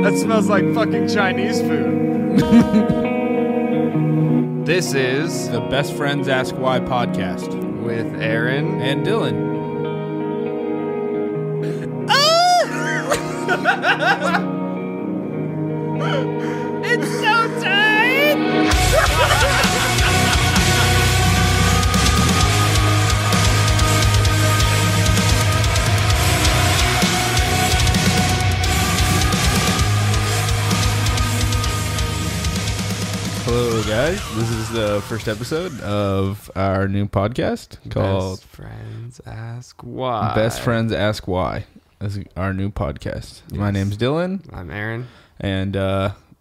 That smells like fucking Chinese food. This is the Best Friends Ask Why podcast with Aaron and Dylan. It's so tight. Hello, guys. This is the first episode of our new podcast called Best Friends Ask Why. Best Friends Ask Why. This is our new podcast. Yes. My name's Dylan. I'm Aaron. And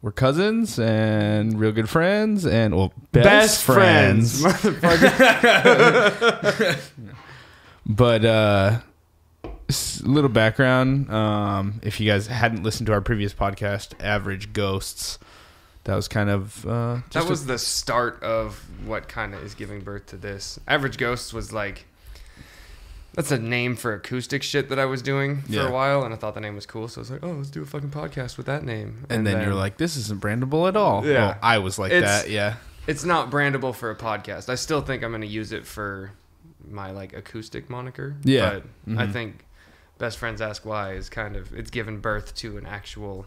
we're cousins and real good friends and, well, best friends. But, little background. If you guys hadn't listened to our previous podcast, Average Ghosts, that was kind of... that was the start of what kind of is giving birth to this. Average Ghosts was like... That's a name for acoustic shit that I was doing for a while, and I thought the name was cool, so I was like, oh, let's do a fucking podcast with that name. And then you're like, this isn't brandable at all. Yeah. Well, I was like that, yeah. It's not brandable for a podcast. I still think I'm going to use it for my, like, acoustic moniker. Yeah. But I think Best Friends Ask Why is kind of... It's given birth to an actual...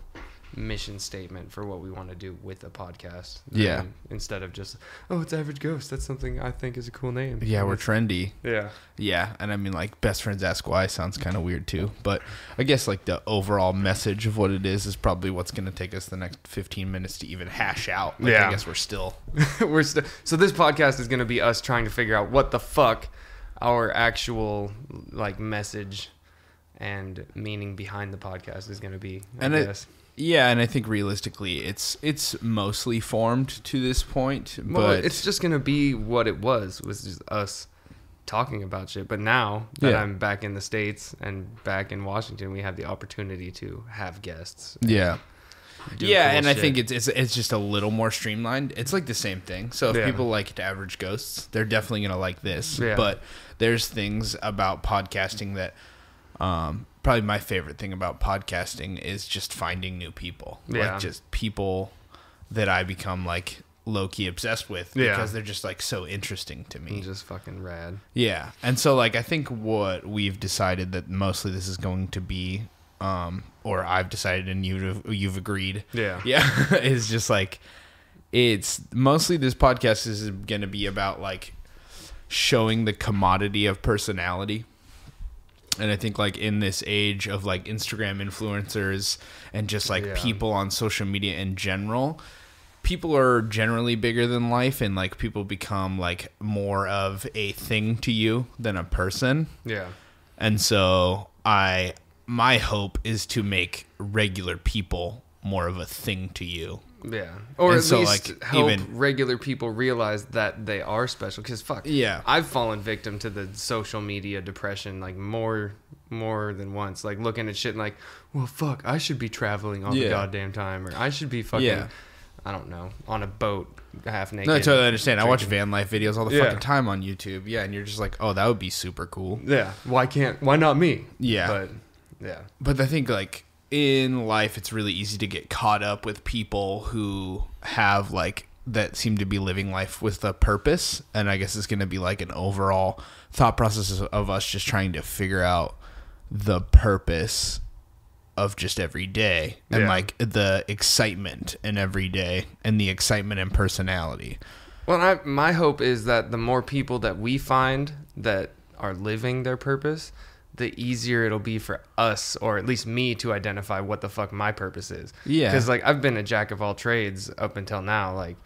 mission statement for what we want to do with a podcast. Yeah. Instead of just, oh, it's Average Ghost. That's something I think is a cool name. Yeah, we're trendy. Yeah. Yeah, and I mean, like, Best Friends Ask Why sounds kind of weird, too. But I guess, like, the overall message of what it is probably what's going to take us the next 15 minutes to even hash out. Like, yeah. I guess we're still... So this podcast is going to be us trying to figure out what the fuck our actual, like, message and meaning behind the podcast is going to be, I guess. Yeah, and I think realistically, it's mostly formed to this point. Well, but it's just gonna be what it was just us talking about shit. But now that I'm back in the States and back in Washington, we have the opportunity to have guests. Yeah, cool and shit. I think it's just a little more streamlined. It's like the same thing. So if people like Average Ghosts, they're definitely gonna like this. Yeah. But there's things about podcasting that. Probably my favorite thing about podcasting is just finding new people. Yeah. Like just people that I become like low-key obsessed with because they're just like so interesting to me. Just fucking rad. Yeah. And so like I think what we've decided that mostly this is going to be or I've decided and you've agreed. Yeah. Yeah, is just like it's mostly this podcast is going to be about like showing the commodity of personality. And I think, like, in this age of, like, Instagram influencers and just, like, people on social media in general, people are generally bigger than life and, like, people become, like, more of a thing to you than a person. Yeah. And so my hope is to make regular people more of a thing to you. Yeah. Or at least like, help regular people realize that they are special. Because, fuck. Yeah. I've fallen victim to the social media depression, like, more than once. Like, looking at shit and like, well, fuck, I should be traveling all the goddamn time. Or I should be fucking, I don't know, on a boat half naked. No, I totally understand. I watch van life videos all the fucking time on YouTube. Yeah, and you're just like, oh, that would be super cool. Yeah. Why not me? Yeah. But, yeah. But I think, like, in life, it's really easy to get caught up with people who have, like, that seem to be living life with a purpose. And I guess it's going to be, like, an overall thought process of us just trying to figure out the purpose of just every day. And, like, the excitement in every day and the excitement in personality. Well, my hope is that the more people that we find that are living their purpose, the easier it'll be for us, or at least me, to identify what the fuck my purpose is. Yeah. Because, like, I've been a jack of all trades up until now, like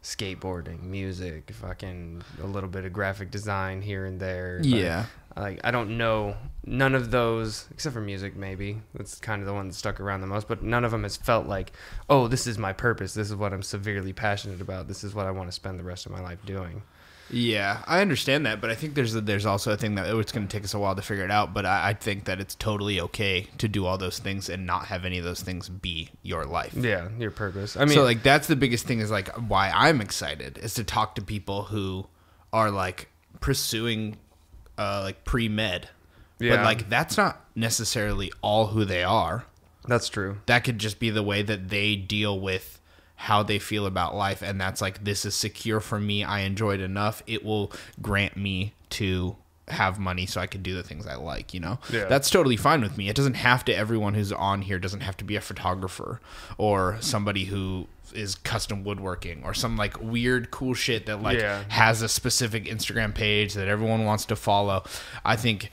skateboarding, music, fucking a little bit of graphic design here and there. Yeah. Like, I don't know none of those, except for music, maybe. That's kind of the one that stuck around the most. But none of them has felt like, oh, this is my purpose. This is what I'm severely passionate about. This is what I want to spend the rest of my life doing. Yeah, I understand that, but I think there's also a thing that it's going to take us a while to figure it out, but I think that it's totally okay to do all those things and not have any of those things be your life. Yeah, your purpose. I mean, so like that's the biggest thing is like why I'm excited is to talk to people who are like pursuing like pre-med. Yeah. But like that's not necessarily all who they are. That's true. That could just be the way that they deal with how they feel about life, and that's like, this is secure for me, I enjoy it enough, it will grant me to have money so I can do the things I like, you know? Yeah. That's totally fine with me. It doesn't have to, everyone who's on here doesn't have to be a photographer or somebody who is custom woodworking or some like weird cool shit that like has a specific Instagram page that everyone wants to follow. I think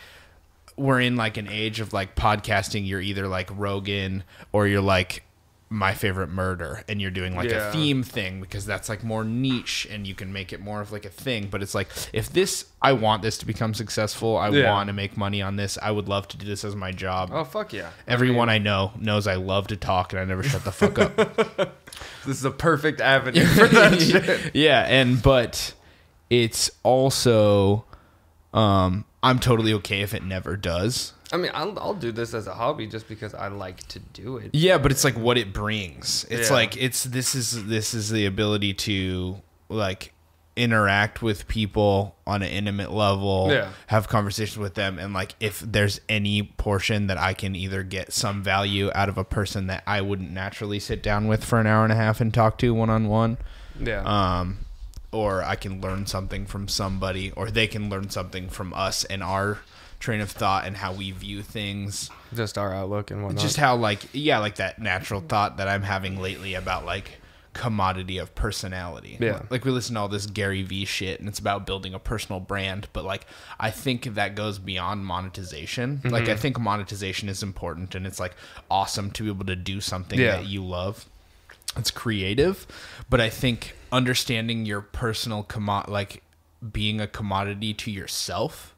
we're in like an age of like podcasting, you're either like Rogan or you're like My Favorite Murder, and you're doing like a theme thing because that's like more niche and you can make it more of like a thing. But it's like, if this, I want this to become successul, I want to make money on this, I would love to do this as my job. Oh fuck yeah. Everyone I know knows I love to talk and I never shut the fuck up. This is a perfect avenue for that shit. Yeah, but it's also I'm totally okay if it never does. I mean, I'll do this as a hobby just because I like to do it. Yeah, but it's like what it brings. It's like this is the ability to like interact with people on an intimate level, have conversations with them, and like if there's any portion that I can either get some value out of a person that I wouldn't naturally sit down with for an hour and a half and talk to one-on-one. Yeah. Or I can learn something from somebody, or they can learn something from us and our train of thought and how we view things, just our outlook and whatnot. Just how like like that natural thought that I'm having lately about like commodity of personality. Like we listen to all this Gary V shit and it's about building a personal brand, but like I think that goes beyond monetization. Like I think monetization is important and it's like awesome to be able to do something that you love. It's creative, but I think understanding your personal like being a commodity to yourself.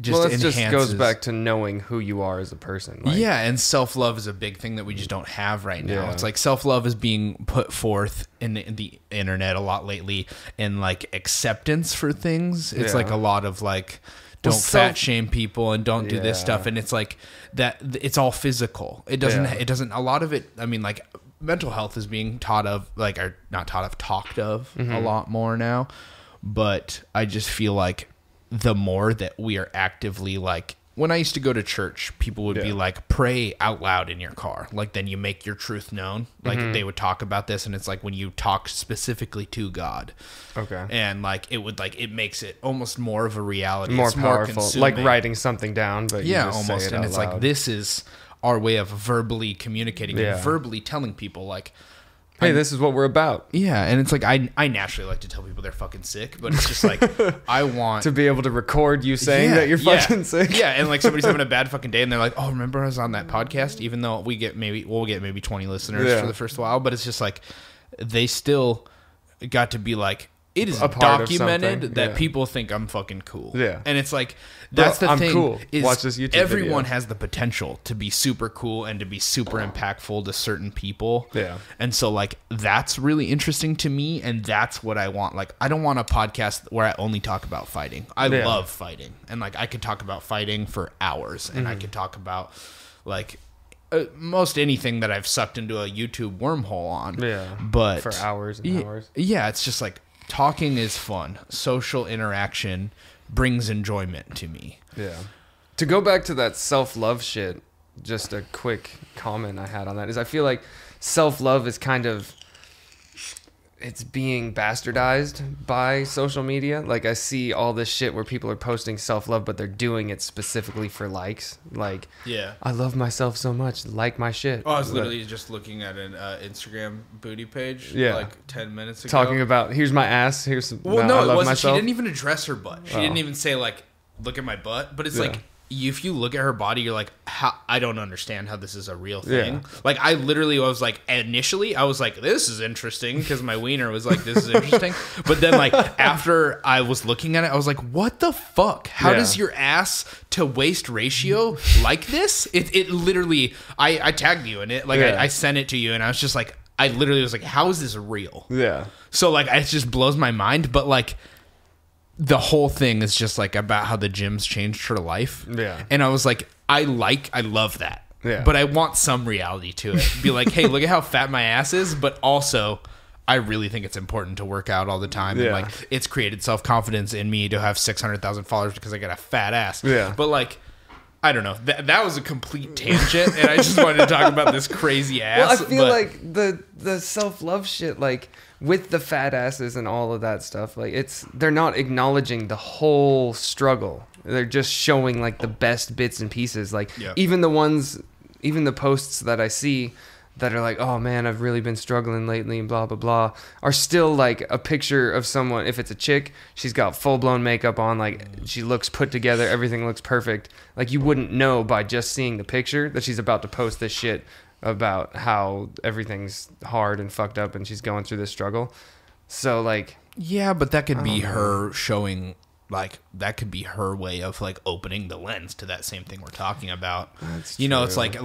Just goes back to knowing who you are as a person. Like, and self-love is a big thing that we just don't have right now. It's like self-love is being put forth in the internet a lot lately, and like acceptance for things. It's like a lot of like, don't fat shame people and don't do this stuff. And it's like that it's all physical. It doesn't, a lot of it, I mean, like mental health is being talked of a lot more now. But I just feel like the more that we are actively like, when I used to go to church, people would be like, pray out loud in your car. Like then you make your truth known. Like they would talk about this, and it's like when you talk specifically to God. Okay. And like it would like, it makes it almost more of a reality. More powerful. Like writing something down, but you just almost say it and out it's loud. Like this is our way of verbally communicating and verbally telling people like, hey, this is what we're about. Yeah, and it's like I naturally like to tell people they're fucking sick, but it's just like I want to be able to record you saying that you're fucking sick. Yeah, and like somebody's having a bad fucking day and they're like, "Oh, remember I was on that podcast?" Even though we'll get maybe 20 listeners for the first while, but it's just like they still got to be like, it is documented that people think I'm fucking cool. Yeah. And it's like, that's the thing. I'm cool. Watch this YouTube everyone video. Has the potential to be super cool and to be super impactful to certain people. Yeah. And so like, that's really interesting to me. And that's what I want. Like, I don't want a podcast where I only talk about fighting. I love fighting. And like, I could talk about fighting for hours. And I could talk about like, most anything that I've sucked into a YouTube wormhole on. Yeah. But for hours and hours. Yeah. It's just like, talking is fun. Social interaction brings enjoyment to me. Yeah. To go back to that self-love shit, just a quick comment I had on that is I feel like self-love is kind of, it's being bastardized by social media. Like I see all this shit where people are posting self-love, but they're doing it specifically for likes. Like, I love myself so much. Like my shit. Oh, I was literally just looking at an Instagram booty page like 10 minutes ago. Talking about, here's my ass. Here's no, it wasn't. Myself. She didn't even address her butt. She didn't even say like, look at my butt. But it's like, if you look at her body, you're like, I don't understand how this is a real thing. Yeah. Like, I literally was like, initially, I was like, this is interesting, because my wiener was like, this is interesting. But then, like, after I was looking at it, I was like, what the fuck? How does your ass to waist ratio like this? It literally, I tagged you in it. Like, I sent it to you, and I was just like, I literally was like, how is this real? Yeah. So, like, it just blows my mind. But, like, the whole thing is just like about how the gym's changed her life. Yeah. And I was like, I love that. Yeah. But I want some reality to it. Be like, hey, look at how fat my ass is, but also I really think it's important to work out all the time. Yeah. And like, it's created self-confidence in me to have 600,000 followers because I got a fat ass. Yeah. But like, I don't know. That was a complete tangent, and I just wanted to talk about this crazy ass. Well, I feel like the self-love shit, like with the fat asses and all of that stuff, like they're not acknowledging the whole struggle. They're just showing like the best bits and pieces. Like even the posts that I see that are like, oh man, I've really been struggling lately and blah, blah, blah, are still like a picture of someone. If it's a chick, she's got full blown makeup on, like she looks put together, everything looks perfect. Like you wouldn't know by just seeing the picture that she's about to post this shit about how everything's hard and fucked up and she's going through this struggle. So like, yeah, but that could be her showing, like, that could be her way of like opening the lens to that same thing we're talking about. That's you know, true. It's like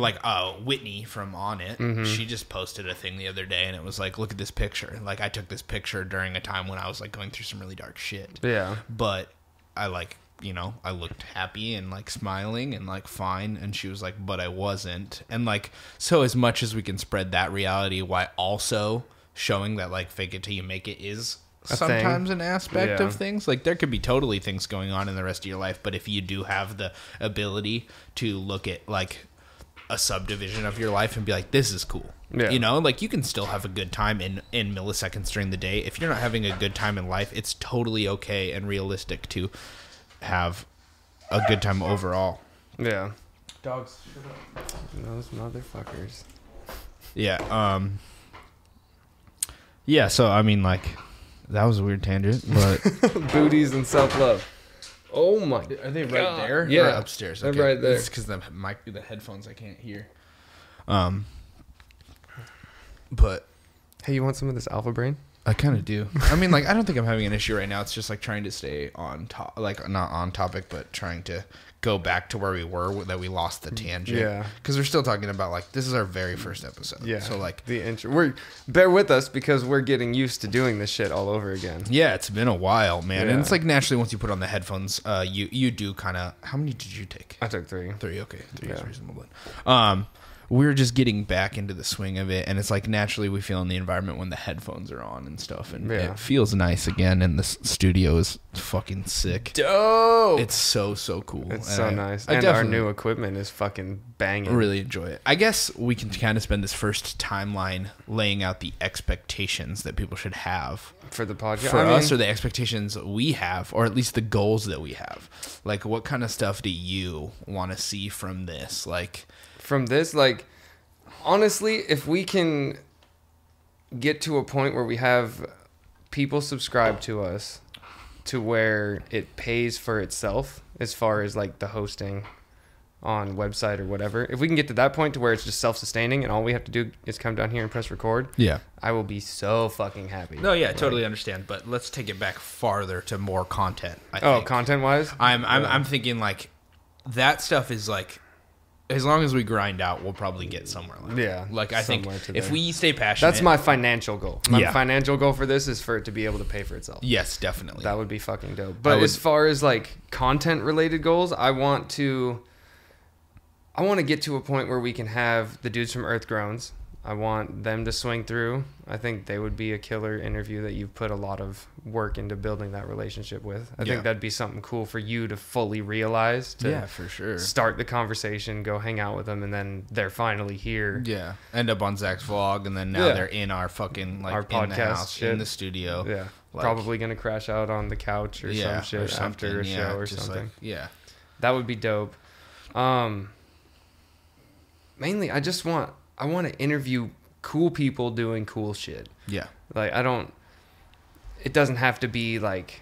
Whitney from On It. Mm-hmm. She just posted a thing the other day, and it was like, look at this picture. Like, I took this picture during a time when I was like going through some really dark shit. Yeah. But I like, you know, I looked happy and like smiling and like fine, and she was like, but I wasn't. And like, so as much as we can spread that reality, while also showing that like fake it till you make it is sometimes an aspect of things. Like there could be totally things going on in the rest of your life, but if you do have the ability to look at like a subdivision of your life and be like, this is cool, you know, like you can still have a good time in milliseconds during the day. If you're not having a good time in life, it's totally okay and realistic to have a good time overall. Dogs, shut up. Those motherfuckers. Yeah, so I mean, like, that was a weird tangent, but booties and self-love. Oh my! Are they right there? Yeah, or upstairs. Okay. They're right there. It's because the headphones I can't hear. But hey, you want some of this Alpha Brain? I kind of do. I mean, like, I don't think I'm having an issue right now. It's just like trying to stay on top, like not on topic, but trying to go back to where we were, that we lost the tangent. Yeah. Because we're still talking about like, this is our very first episode. Yeah. So like the intro, bear with us because we're getting used to doing this shit all over again. Yeah. It's been a while, man. Yeah. And it's like naturally once you put on the headphones, you do kind of, how many did you take? I took 3. 3. Okay. 3 is reasonable. We're just getting back into the swing of it, and it's like naturally we feel in the environment when the headphones are on and stuff, and it feels nice again, and the studio is fucking sick. Dope! It's so cool. It's so nice. And our new equipment is fucking banging. Really enjoy it. I guess we can kind of spend this first timeline laying out the expectations that people should have for the podcast. For us, or the expectations we have, or at least the goals that we have. Like, what kind of stuff do you want to see from this? Like, from this, like, honestly, if we can get to a point where we have people subscribe to us to where it pays for itself as far as like the hosting on website or whatever, if we can get to that point to where it's just self-sustaining and all we have to do is come down here and press record, I will be so fucking happy. No, yeah, totally understand, but let's take it back farther to more content. I think. Content-wise? I'm thinking like that stuff is like, as long as we grind out, we'll probably get somewhere. Like I think if we stay passionate, that's my financial goal. My financial goal for this is for it to be able to pay for itself. Yes, definitely. That would be fucking dope. But as far as like content related goals, I want to get to a point where we can have the dudes from Earth Groans. I want them to swing through. I think they would be a killer interview that you've put a lot of work into building that relationship with. I think that'd be something cool for you to fully realize. For sure. Start the conversation, go hang out with them, and then they're finally here. Yeah. End up on Zach's vlog, and then now they're in our fucking, like, our podcast in the house, shit. In the studio. Yeah. Like, probably going to crash out on the couch or some shit or after a show or something. Like, that would be dope. Mainly, I want to interview cool people doing cool shit. Yeah. Like, it doesn't have to be like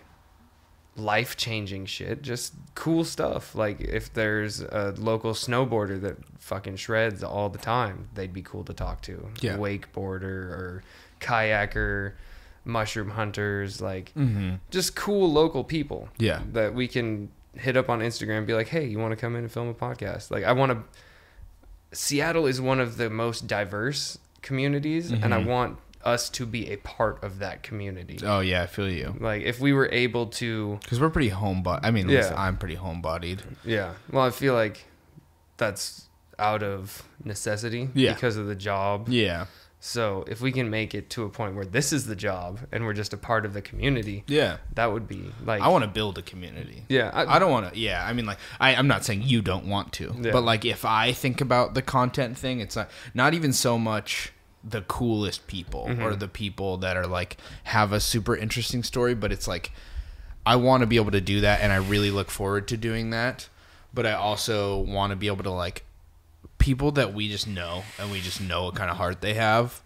life-changing shit, just cool stuff. Like, if there's a local snowboarder that fucking shreds all the time, they'd be cool to talk to. Yeah. Wakeboarder or kayaker, mushroom hunters, like just cool local people. Yeah. That we can hit up on Instagram and be like, hey, you want to come in and film a podcast? Like, Seattle is one of the most diverse communities, and I want us to be a part of that community. Oh yeah, I feel you. Like if we were able to, because we're pretty homebody. I mean, at least I'm pretty homebodied. Yeah. Well, I feel like that's out of necessity because of the job. Yeah. So if we can make it to a point where this is the job and we're just a part of the community, that would be like... I want to build a community. Yeah. I don't want to... Yeah, I mean, like, I'm not saying you don't want to. Yeah. But, like, if I think about the content thing, it's not even so much the coolest people or the people that are, like, have a super interesting story, but it's like, I want to be able to do that, and I really look forward to doing that. But I also want to be able to, like, people that we just know, and we just know what kind of heart they have,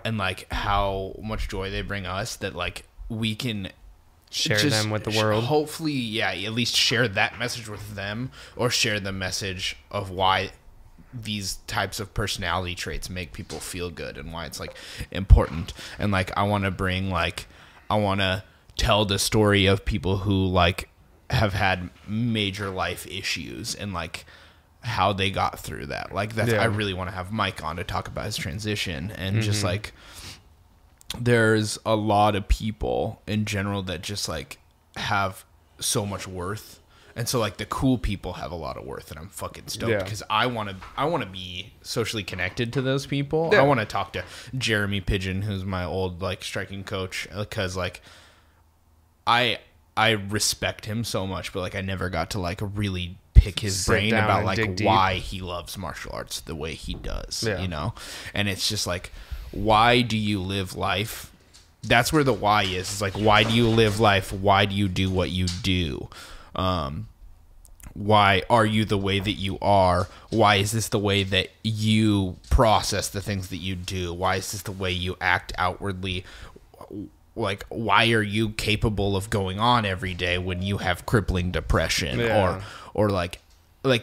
and like how much joy they bring us, that like we can share them with the world. Hopefully, at least share that message with them, or share the message of why these types of personality traits make people feel good and why it's like important. And like I want to tell the story of people who like have had major life issues and like how they got through that. Like that's I really want to have Mike on to talk about his transition, and just like there's a lot of people in general that just like have so much worth, and so like the cool people have a lot of worth, and I'm fucking stoked because I want to be socially connected to those people. I want to talk to Jeremy Pigeon, who's my old like striking coach, because like I respect him so much, but like I never got to like really pick his brain about like why he loves martial arts the way he does, you know? And it's just like, why do you live life? That's where the why is. It's like, why do you live life? Why do you do what you do? Why are you the way that you are? Why is this the way that you process the things that you do? Why is this the way you act outwardly? Like, why are you capable of going on every day when you have crippling depression? Or like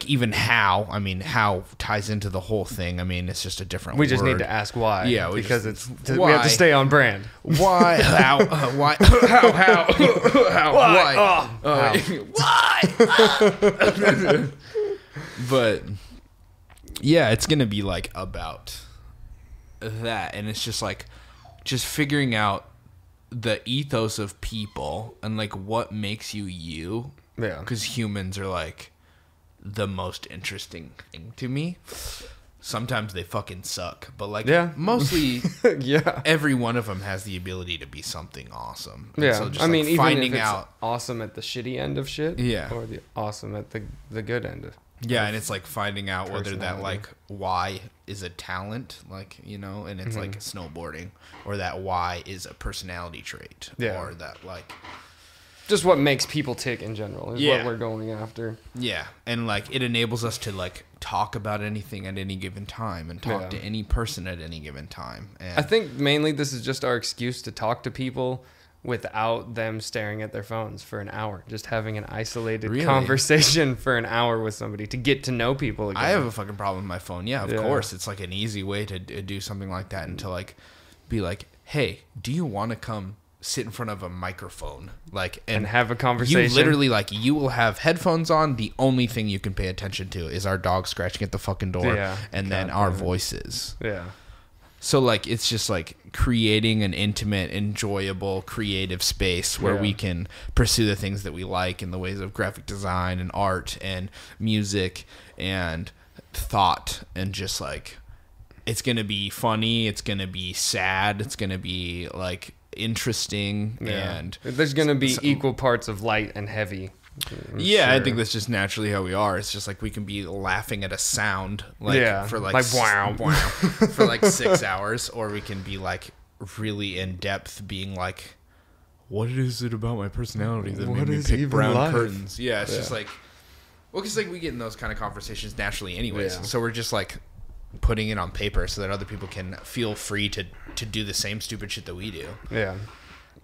even how ties into the whole thing. I mean, it's just a different We just word. need to ask why. Yeah, we have to stay on brand. Why? How? Why? How? Why? Why? But yeah, it's gonna be like about that, and it's just like figuring out the ethos of people and like what makes you you. Yeah, because humans are like the most interesting thing to me. Sometimes they fucking suck, but like mostly every one of them has the ability to be something awesome. And so just, I mean, even finding out awesome at the shitty end of shit, or the awesome at the good end of and it's like finding out whether that like why is a talent, like, you know, and it's like snowboarding, or that why is a personality trait, or that like just what makes people tick in general is what we're going after. Yeah, and like it enables us to like talk about anything at any given time and talk to any person at any given time. And I think mainly this is just our excuse to talk to people without them staring at their phones for an hour. Just having an isolated conversation for an hour with somebody to get to know people again. I have a fucking problem with my phone. Yeah, of course. It's like an easy way to do something like that, and to like be like, hey, do you want to come sit in front of a microphone, like, and have a conversation? You literally, like, you will have headphones on. The only thing you can pay attention to is our dog scratching at the fucking door, and then our voices. Yeah. So like it's just like creating an intimate, enjoyable, creative space where we can pursue the things that we like in the ways of graphic design and art and music and thought, and just like it's gonna be funny, it's gonna be sad, it's gonna be like interesting, and there's gonna be equal parts of light and heavy. I think that's just naturally how we are. It's just like we can be laughing at a sound like for like wow for like 6 hours, or we can be like really in depth, being like, what is it about my personality that made me pick brown curtains? It's just like, well, because like we get in those kind of conversations naturally anyways, so we're just like putting it on paper so that other people can feel free to do the same stupid shit that we do.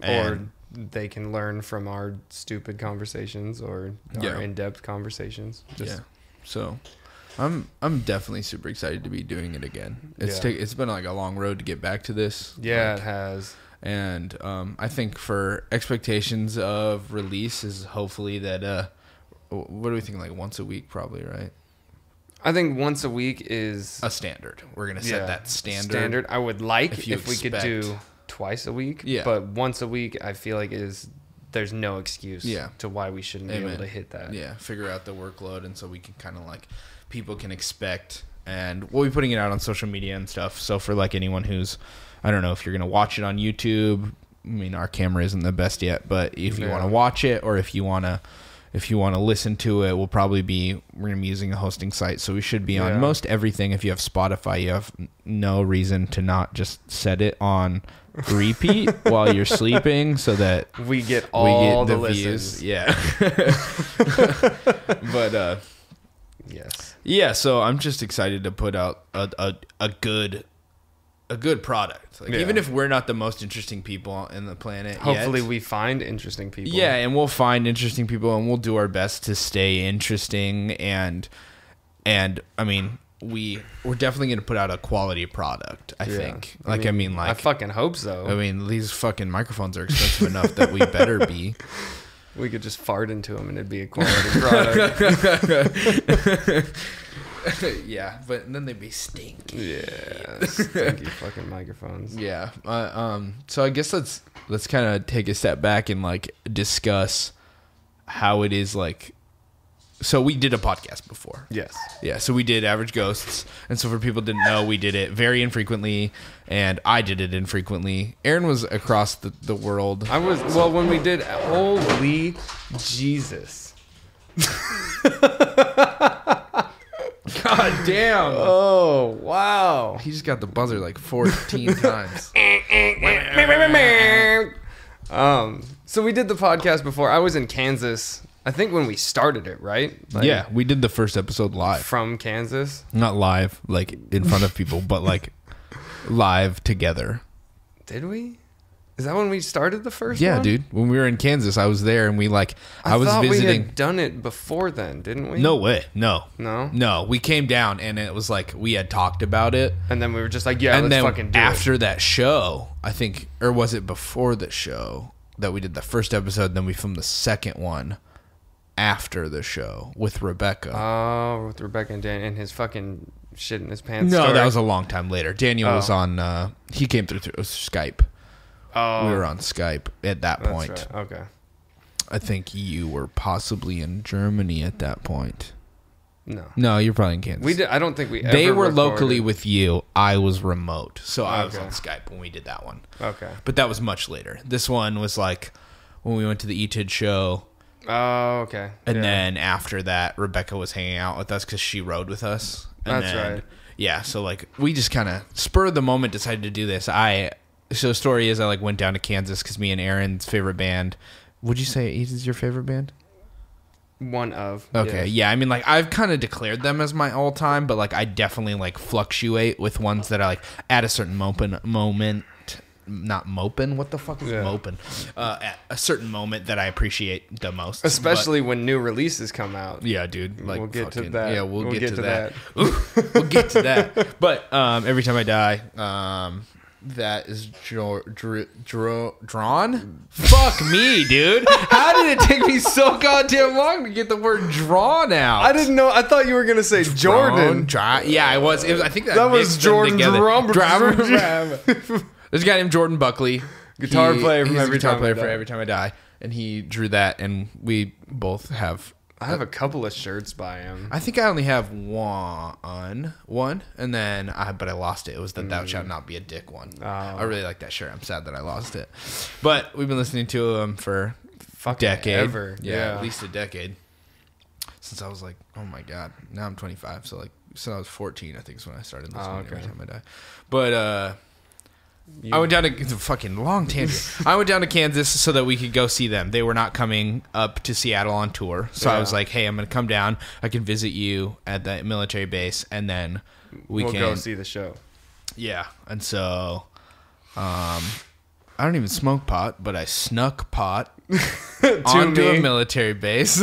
Or they can learn from our stupid conversations or our in-depth conversations. So I'm definitely super excited to be doing it again. It's been like a long road to get back to this. It has. And I think for expectations of release is hopefully that what do we think, like once a week probably, right? I think once a week is a standard. We're gonna set that standard. I would like if we could do twice a week. Yeah. But once a week, I feel like there's no excuse to why we shouldn't be able to hit that. Yeah. Figure out the workload, and so we can kind of like people can expect, and we'll be putting it out on social media and stuff. So for like anyone who's, I don't know if you're gonna watch it on YouTube. I mean, our camera isn't the best yet, but if you want to watch it, or if you want to listen to it, we're going to be using a hosting site. So we should be on most everything. If you have Spotify, you have no reason to not just set it on repeat while you're sleeping so that we get all the views. listens. Yeah. But, yes. Yeah. So I'm just excited to put out a good product. Like, even if we're not the most interesting people in the planet, hopefully we find interesting people. Yeah, and we'll find interesting people, and we'll do our best to stay interesting. And I mean, we're definitely going to put out a quality product. I think. I fucking hope so. I mean, these fucking microphones are expensive enough that we better be. We could just fart into them, and it'd be a quality product. Yeah, but then they'd be stinky. Yeah, stinky fucking microphones. Yeah. So I guess let's kind of take a step back and like discuss how it is like. So we did a podcast before. Yes. Yeah. So we did Average Ghosts, and so for people who didn't know, we did it very infrequently, and I did it infrequently. Aaron was across the world. I was when we did. Holy Jesus. God damn. Oh, wow. He just got the buzzer like 14 times. So we did the podcast before. I was in Kansas, I think when we started it, right? Like, yeah, we did the first episode live. From Kansas? Not live, like in front of people, but like live together. Did we? Is that when we started the first one? Yeah, dude. When we were in Kansas, I was there, and I was thought visiting. We had done it before then, didn't we? No way. No. No? We came down, and it was like we had talked about it. And then we were just like, let's fucking do it. After that show, I think, or was it before the show that we did the first episode, then we filmed the second one after the show with Rebecca. Oh, with Rebecca and Dan and his fucking shit in his pants. No, story. that was a long time later. Daniel was on, he came through Skype. Oh. We were on Skype at that point. Right. Okay. I think you were possibly in Germany at that point. No, you're probably in Kansas. We did. I don't think we. They ever were recorded. locally with you. I was remote, so I was on Skype when we did that one. Okay. But that was much later. This one was like when we went to the ETID show. Oh, okay. And then after that, Rebecca was hanging out with us because she rode with us. And That's right. Yeah, so like we just kind of spur of the moment decided to do this. So the story is I like went down to Kansas because me and Aaron's favorite band. Would you say ETID is your favorite band? One of. Okay, yeah. I mean, like, I've kind of declared them as my all-time, but, like, I definitely, like, fluctuate with ones that are, like, at a certain moment. Not moping? What the fuck is moping? At a certain moment that I appreciate the most. Especially when new releases come out. Yeah, dude. Like, we'll get to that. Yeah, we'll get to that. We'll get to that. But Every Time I Die... that is drawn? Fuck me, dude. How did it take me so goddamn long to get the word drawn out? I didn't know. I thought you were going to say Jordan. Yeah, I was. I think that was Jordan Drum. There's a guy named Jordan Buckley. Guitar player for Every Time I Die. And he drew that, and we both have... I have a couple of shirts by him. I think I only have one, and then but I lost it. It was the "Thou Shalt Not Be a Dick" one. Oh. I really like that shirt. I'm sad that I lost it, but we've been listening to him for a decade. Ever. Yeah, at least a decade. Since I was like, oh my god, now I'm 25. So like, since I was 14, I think is when I started listening to Every Time I Die. But I went down to it's a fucking long tangent. I went down to Kansas so that we could go see them. They were not coming up to Seattle on tour, so I was like, "Hey, I'm gonna come down. I can visit you at the military base, and then we'll go see the show." Yeah, and so I don't even smoke pot, but I snuck pot onto a military base.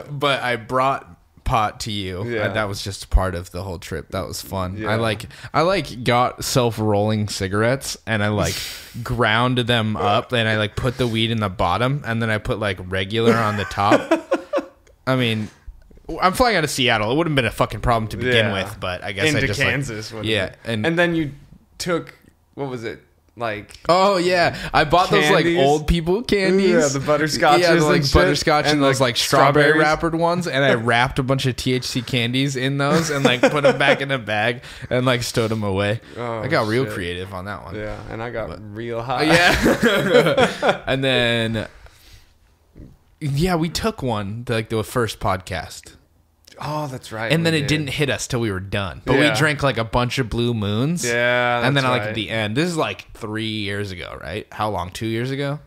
But I brought pot to you. That was just part of the whole trip. That was fun. I got self-rolling cigarettes, and I like ground them up, and I like put the weed in the bottom, and then I put like regular on the top. I mean, I'm flying out of Seattle. It wouldn't have been a fucking problem to begin with, but I guess into I just Kansas. and then you took, what was it? Like, oh yeah, I bought those like old people candies. Yeah, the butterscotches. Yeah, the, like and butterscotch and those like strawberry wrappered ones. And I Yeah. wrapped a bunch of THC candies in those and like put them back in a bag and like stowed them away. Oh, I got real creative on that one. Yeah, and I got real high. Yeah. And then, yeah, we took one, like the first podcast. Oh, that's right. And then it didn't hit us till we were done. But we drank like a bunch of Blue Moons. Yeah, that's and then like right. at the end, this is like 3 years ago, right? How long? 2 years ago?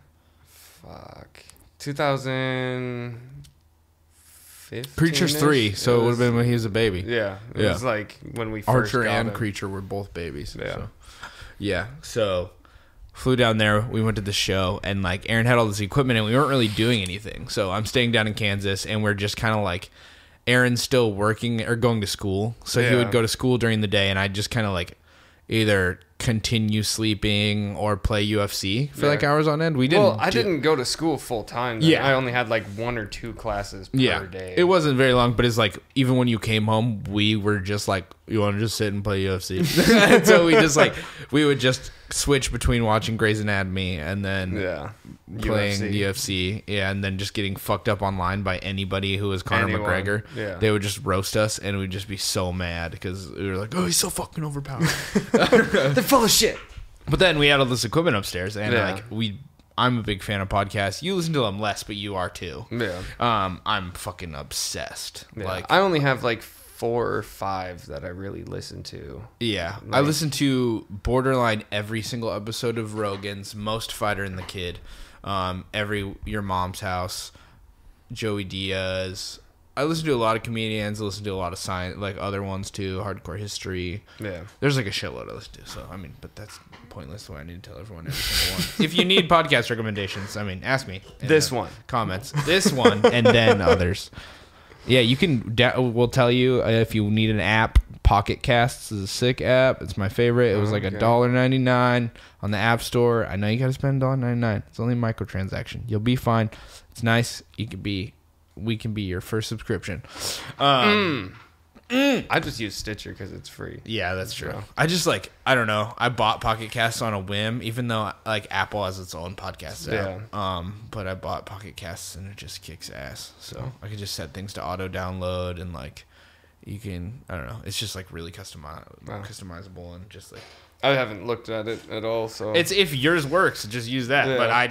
Fuck. 2015. Creature's 3, so it would have been when he was a baby. Yeah. It was like when we first Archer got and him. Creature were both babies. Yeah. So flew down there. We went to the show, and like Aaron had all this equipment, and we weren't really doing anything. So I'm staying down in Kansas, and we're just kind of like, Aaron's still working or going to school. So he would go to school during the day, and I'd just kind of like either continue sleeping or play UFC for like hours on end. I didn't go to school full time. Yeah. I only had like 1 or 2 classes per day. It wasn't very long, but it's like even when you came home, we were just like, you want to just sit and play UFC? And so we would just switch between watching Grey's Anatomy and then playing UFC. Yeah, and then just getting fucked up online by anybody who was Conor McGregor. Yeah. They would just roast us, and we'd just be so mad because we were like, oh, he's so fucking overpowered. They're full of shit. But then we had all this equipment upstairs, and I'm a big fan of podcasts. You listen to them less, but you are too. Yeah. I'm fucking obsessed. Yeah. Like, I only have like 4 or 5 that I really listen to. Yeah. I listen to borderline every single episode of Rogan's, Most Fighter and the Kid, every Your Mom's House, Joey Diaz. I listen to a lot of comedians. I listen to a lot of science, like other ones too, Hardcore History. Yeah. There's like a shitload I listen to. So, I mean, but that's pointless the way I need to tell everyone every single one. If you need podcast recommendations, I mean, ask me. This one. Comments. This one and then others. Yeah, you can. We'll tell you if you need an app. Pocket Casts is a sick app. It's my favorite. It was like $1.99 on the App Store. I know you got to spend $1.99. It's only a microtransaction. You'll be fine. It's nice. We can be your first subscription. I just use Stitcher because it's free. Yeah, that's true. So. I just I don't know. I bought Pocket Casts on a whim, even though like Apple has its own podcast app. But I bought Pocket Casts and it just kicks ass. So I could just set things to auto download and like you can. I don't know. It's just like really customizable and just like. I haven't looked at it at all, so it's if yours works, just use that. Yeah. But I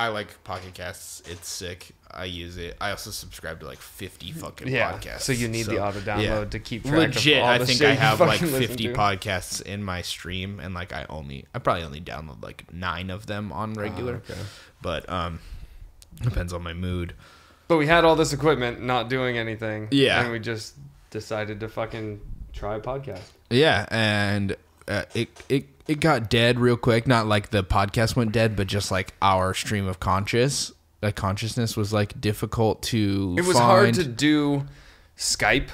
like Pocket Casts. It's sick. I use it. I also subscribe to like 50 fucking podcasts. So you need the auto download to keep track Legit, of all the I think shit I have you like fucking 50 podcasts in my stream, and like I probably only download like 9 of them on regular. Oh, okay. But depends on my mood. But we had all this equipment, not doing anything. Yeah, and we just decided to fucking try a podcast. Yeah, and it got dead real quick. Not like the podcast went dead, but just like our stream of consciousness was like difficult to. It was hard to do Skype.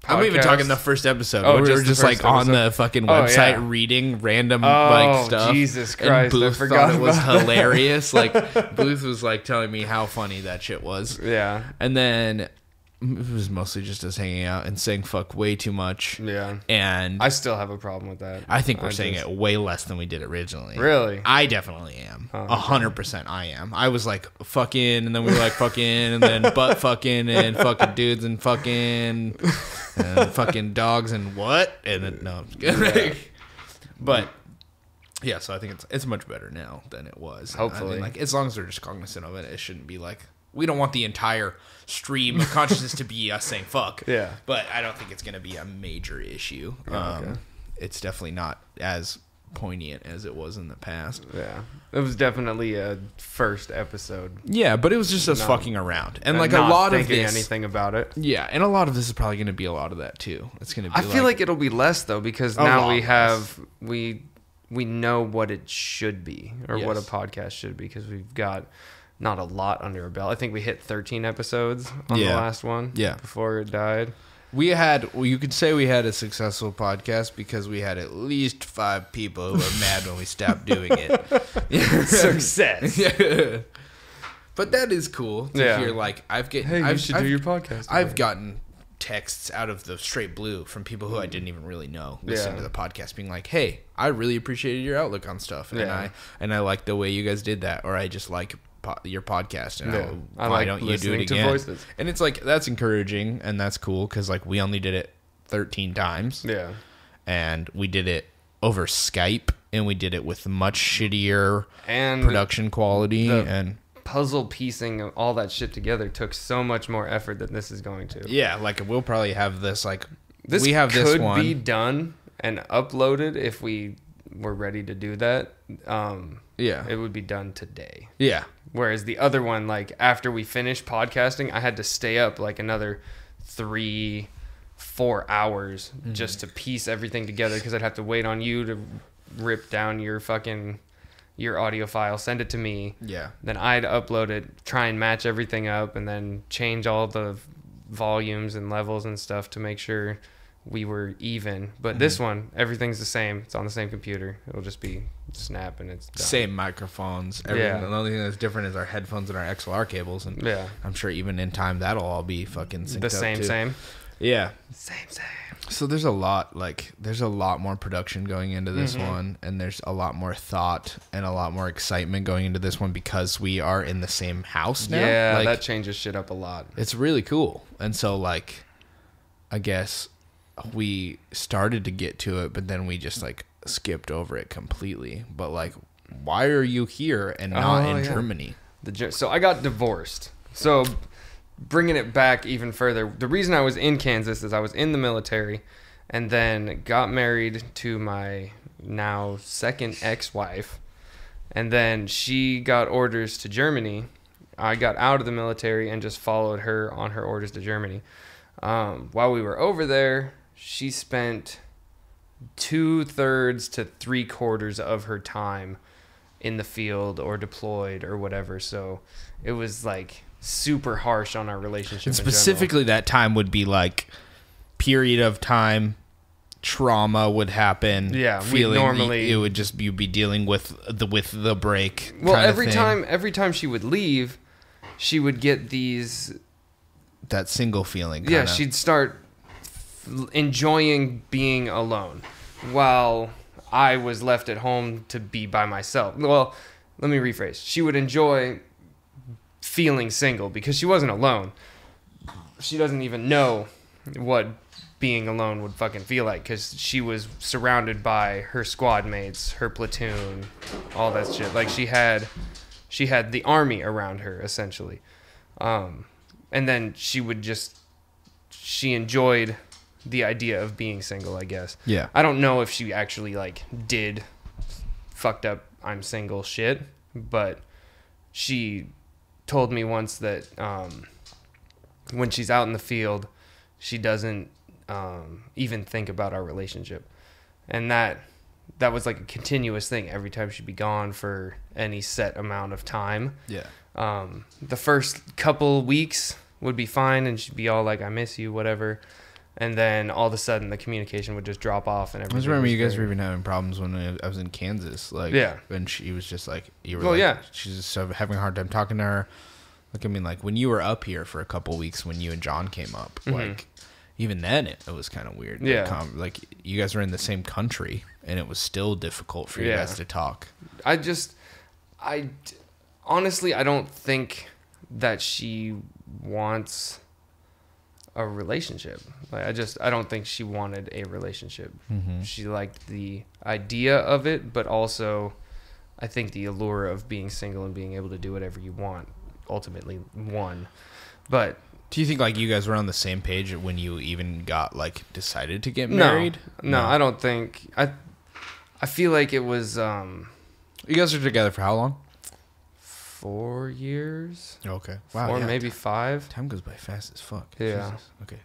I'm even talking the first episode. We were just like on the fucking website reading random like stuff. Jesus Christ! And Booth I forgot thought it was hilarious. Like Booth was like telling me how funny that shit was. Yeah. And then it was mostly just us hanging out and saying fuck way too much. Yeah. And I still have a problem with that. I think we're saying it way less than we did originally. Really? I definitely am. 100% I am. I was like fucking, and then we were like fucking, and then butt fucking, and fucking dudes and fucking dogs and what? And then, no, I'm just kidding. Yeah. But yeah, so I think it's much better now than it was. Hopefully. I mean, like as long as they're just cognizant of it, it shouldn't be like, we don't want the entire stream of consciousness to be us saying fuck. Yeah. But I don't think it's going to be a major issue. It's definitely not as poignant as it was in the past. Yeah. It was definitely a first episode. Yeah, but it was just us fucking around. And like a lot of this. Anything about it. Yeah, and a lot of this is probably going to be a lot of that too. It's going to be I feel like it'll be less though because now we know what it should be or what a podcast should be because we've got not a lot under our belt. I think we hit 13 episodes on the last one. Yeah. Before it died. You could say we had a successful podcast because we had at least 5 people who were mad when we stopped doing it. Success. But that is cool to hear. Like, you should do your podcast. I've gotten texts out of the straight blue from people who I didn't even really know listening to the podcast, being like, "Hey, I really appreciated your outlook on stuff, and I like the way you guys did that, or I just like your podcast, and why don't you do it again?" Voices. And it's like, that's encouraging and that's cool because like we only did it 13 times, and we did it over Skype, and we did it with much shittier production quality and. Puzzle piecing all that shit together took so much more effort than this is going to. Yeah, like we'll probably have this we have this one be done and uploaded if we were ready to do that. It would be done today. Yeah. Whereas the other one, like after we finished podcasting, I had to stay up like another 3-4 hours just to piece everything together because I'd have to wait on you to rip down your audio file, send it to me. Yeah. Then I'd upload it, try and match everything up, and then change all the volumes and levels and stuff to make sure we were even. But this one, everything's the same. It's on the same computer. It'll just be snap and it's done. Same microphones. Everything. The only thing that's different is our headphones and our XLR cables. And I'm sure even in time that'll all be fucking synced up too. Same. Yeah. Same. So there's a lot more production going into this one, and there's a lot more thought and a lot more excitement going into this one because we are in the same house now. Yeah, like, that changes shit up a lot. It's really cool. And so like, I guess we started to get to it, but then we just like skipped over it completely. But like, why are you here and not in Germany? So I got divorced. So bringing it back even further, the reason I was in Kansas is I was in the military and then got married to my now second ex-wife. And then she got orders to Germany. I got out of the military and just followed her on her orders to Germany. While we were over there, she spent 2/3 to 3/4 of her time in the field or deployed or whatever. So it was like super harsh on our relationship. And specifically that time would be like period of time trauma would happen. Yeah, normally it would just you'd be dealing with the break. Well, every time she would leave, she would get that single feeling. Yeah, she'd start enjoying being alone while I was left at home to be by myself. Well, let me rephrase. She would enjoy feeling single because she wasn't alone. She doesn't even know what being alone would fucking feel like because she was surrounded by her squad mates, her platoon, all that shit. Like she had the army around her essentially. And then she enjoyed the idea of being single, I guess. Yeah. I don't know if she actually like did fucked up I'm single shit, but she told me once that when she's out in the field, she doesn't even think about our relationship. And that was like a continuous thing every time she'd be gone for any set amount of time. Yeah. The first couple weeks would be fine and she'd be all like, I miss you, whatever. And then all of a sudden the communication would just drop off and everything. I remember you guys were even having problems when I was in Kansas. Like, when she was just like, you were she's just having a hard time talking to her. Like, I mean, like when you were up here for a couple weeks when you and John came up, like even then it was kind of weird. Yeah. Like you guys were in the same country and it was still difficult for you guys to talk. I honestly, I don't think that she wants a relationship. Like I don't think she wanted a relationship. She liked the idea of it, but also I think the allure of being single and being able to do whatever you want ultimately won. But do you think like you guys were on the same page when you even got like decided to get married? No, I don't think. I feel like it was you guys are together for how long? 4 years. Okay. Wow. Or maybe 5. Time goes by fast as fuck. Yeah. Jesus. Okay.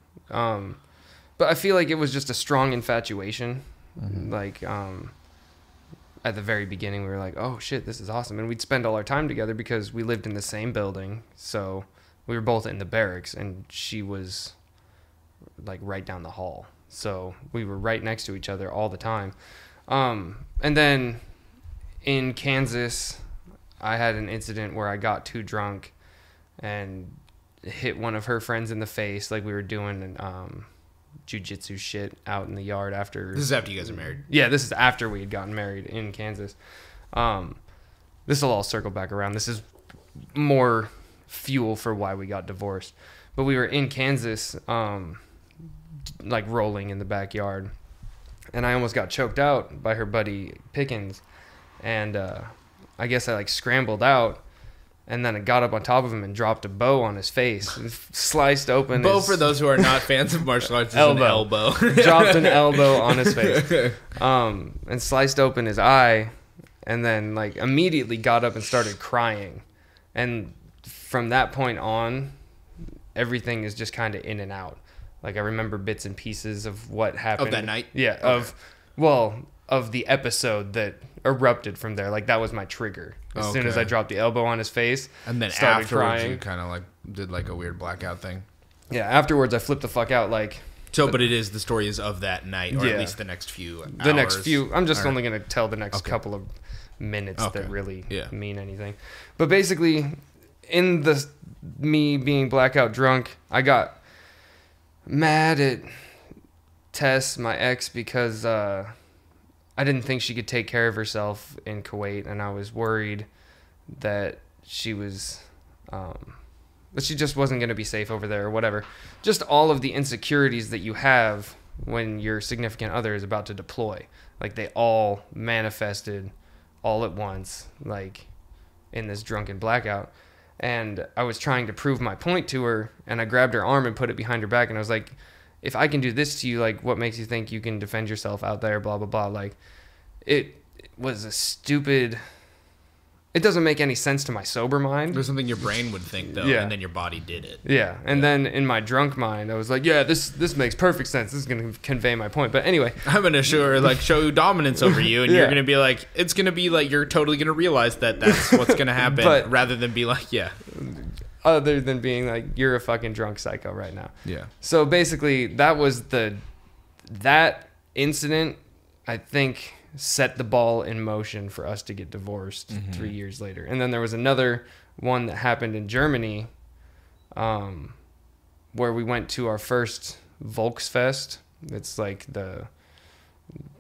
But I feel like it was just a strong infatuation. Like at the very beginning we were like, oh shit, this is awesome. And we'd spend all our time together because we lived in the same building. So we were both in the barracks and she was like right down the hall. So we were right next to each other all the time. And then in Kansas, I had an incident where I got too drunk and hit one of her friends in the face. Like we were doing jujitsu shit out in the yard after. This is after you guys are married. Yeah, this is after we had gotten married in Kansas. This will all circle back around. This is more fuel for why we got divorced. But we were in Kansas, like rolling in the backyard, and I almost got choked out by her buddy Pickens, and I guess I like scrambled out, and then I got up on top of him and dropped a bow on his face, and sliced open. Bow, for those who are not fans of martial arts, is an elbow. Dropped an elbow on his face, and sliced open his eye, and then like immediately got up and started crying, and from that point on, everything is just kind of in and out. Like I remember bits and pieces of what happened. Of that night? Yeah. Okay. Of the episode that erupted from there. Like that was my trigger. As soon as I dropped the elbow on his face, and then started afterwards crying. You kind of like did like a weird blackout thing. Yeah. Afterwards, I flipped the fuck out. Like. So, but it is the story is of that night, or at least the next few hours. The next few. I'm just only gonna tell the next couple of minutes that really mean anything. But basically, in the me being blackout drunk, I got mad at Tess, my ex, because I didn't think she could take care of herself in Kuwait, and I was worried that she was that she just wasn't going to be safe over there or whatever. Just all of the insecurities that you have when your significant other is about to deploy. Like they all manifested all at once, like in this drunken blackout. And I was trying to prove my point to her, and I grabbed her arm and put it behind her back, and I was like, if I can do this to you, like, what makes you think you can defend yourself out there, blah, blah, blah. Like, it was a stupid... It doesn't make any sense to my sober mind. There's something your brain would think, though, and then your body did it. Yeah, and then in my drunk mind, I was like, yeah, this makes perfect sense. This is going to convey my point. But anyway. I'm going to show dominance over you, and you're going to be like, it's going to be like, you're totally going to realize that that's what's going to happen, rather than be like, yeah. Other than being like, you're a fucking drunk psycho right now. Yeah. So basically, that was that incident, I think, set the ball in motion for us to get divorced 3 years later. And then there was another one that happened in Germany, where we went to our first Volksfest. It's like the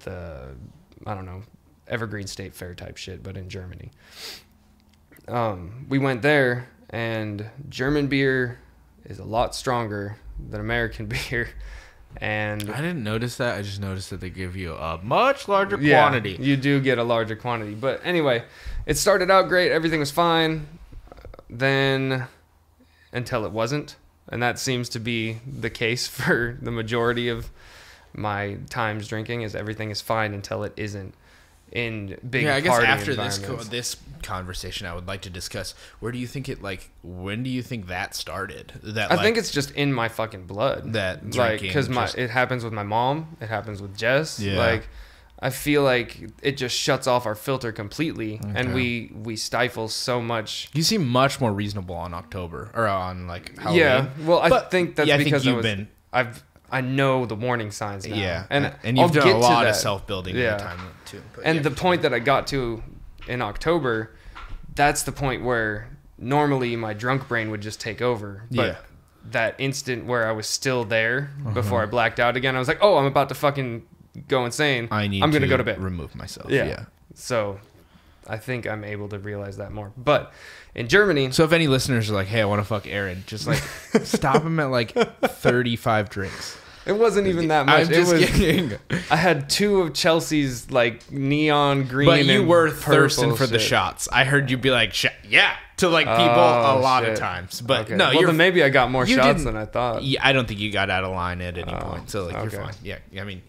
I don't know, Evergreen State Fair type shit, but in Germany. We went there, and German beer is a lot stronger than American beer. And I didn't notice that. I just noticed that they give you a much larger quantity. You do get a larger quantity. But anyway, it started out great. Everything was fine. Then, until it wasn't. And that seems to be the case for the majority of my times drinking, is everything is fine until it isn't. In big I guess party after environments. this conversation, I would like to discuss, when do you think that started? I think it's just in my fucking blood. That like, because it happens with my mom, it happens with Jess. Yeah. Like, I feel like it just shuts off our filter completely, and we stifle so much. You seem much more reasonable on October or on like Halloween. Yeah, well, I think that's because I know the warning signs now. Yeah, and you've done a lot of self-building in the time too. But the point that I got to in October, that's the point where normally my drunk brain would just take over. But that instant where I was still there before I blacked out again, I was like, oh, I'm about to fucking go insane. I'm going to go to bed. Remove myself. Yeah. So I think I'm able to realize that more. But in Germany... So if any listeners are like, hey, I want to fuck Aaron, just like stop him at like 35 drinks. It wasn't even that much. I'm just kidding. I had 2 of Chelsea's like neon green. But you were thirsting for shit. The shots. I heard you be like, yeah, to like people a lot of times. But okay. no, then maybe I got more shots than I thought. Yeah, I don't think you got out of line at any point. So like, you're fine. Yeah, I mean,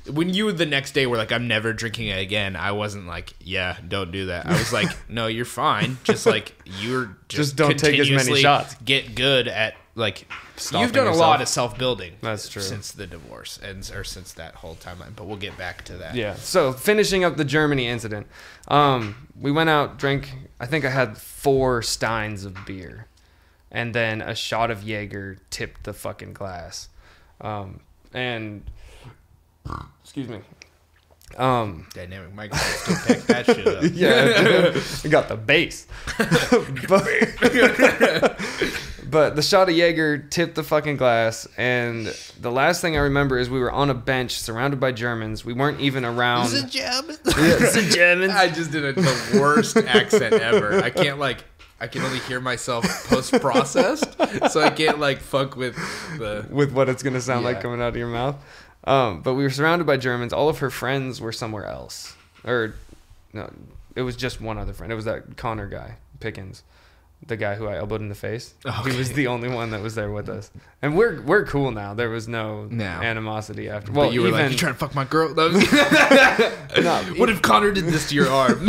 when you the next day were like, I'm never drinking it again, I wasn't like, yeah, don't do that. I was like, no, you're fine. Just like you're just don't take as many shots. Get good at like. Stopping You've done yourself. A lot of self-building. That's true. Since the divorce or since that whole timeline, but we'll get back to that. Yeah. So finishing up the Germany incident, we went out, drank. I think I had 4 steins of beer, and then a shot of Jaeger tipped the fucking glass, and excuse me. Dynamic microphone still pack that shit up. Yeah, I got the bass. But the shot of Jaeger tipped the fucking glass, and the last thing I remember is we were on a bench surrounded by Germans. We weren't even around. Is it German? It's the Germans. I just did the worst accent ever. I can only hear myself post-processed, so I can't fuck with what it's gonna sound like coming out of your mouth. But we were surrounded by Germans. All of her friends were somewhere else, or no, it was just one other friend. It was that Connor guy, Pickens. The guy who I elbowed in the face. Okay. He was the only one that was there with us. And we're cool now. There was no animosity after. Well, but you were like, you trying to fuck my girl? No. What if Connor did this to your arm?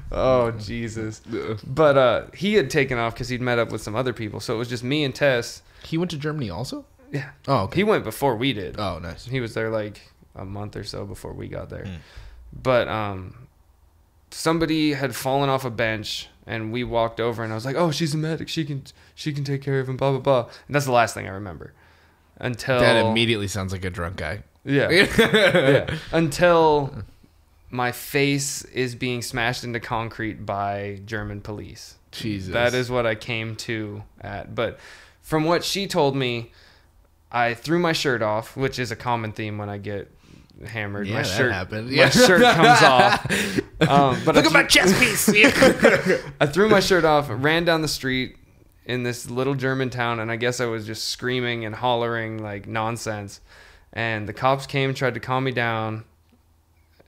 Oh, Jesus. But he had taken off because he'd met up with some other people. So it was just me and Tess. He went to Germany also? Yeah. Oh, okay. He went before we did. Oh, nice. He was there a month or so before we got there. But somebody had fallen off a bench, and we walked over, and I was like, "Oh, she's a medic. She can take care of him." Blah blah blah. And that's the last thing I remember. Until that immediately sounds like a drunk guy. Yeah. Yeah. Until my face is being smashed into concrete by German police. Jesus. That is what I came to at. But from what she told me, I threw my shirt off, which is a common theme when I get hammered. Yeah, my shirt happened. My shirt comes off. But look at my chest piece. I threw my shirt off, ran down the street in this little German town, and I guess I was just screaming and hollering like nonsense. And the cops came, tried to calm me down.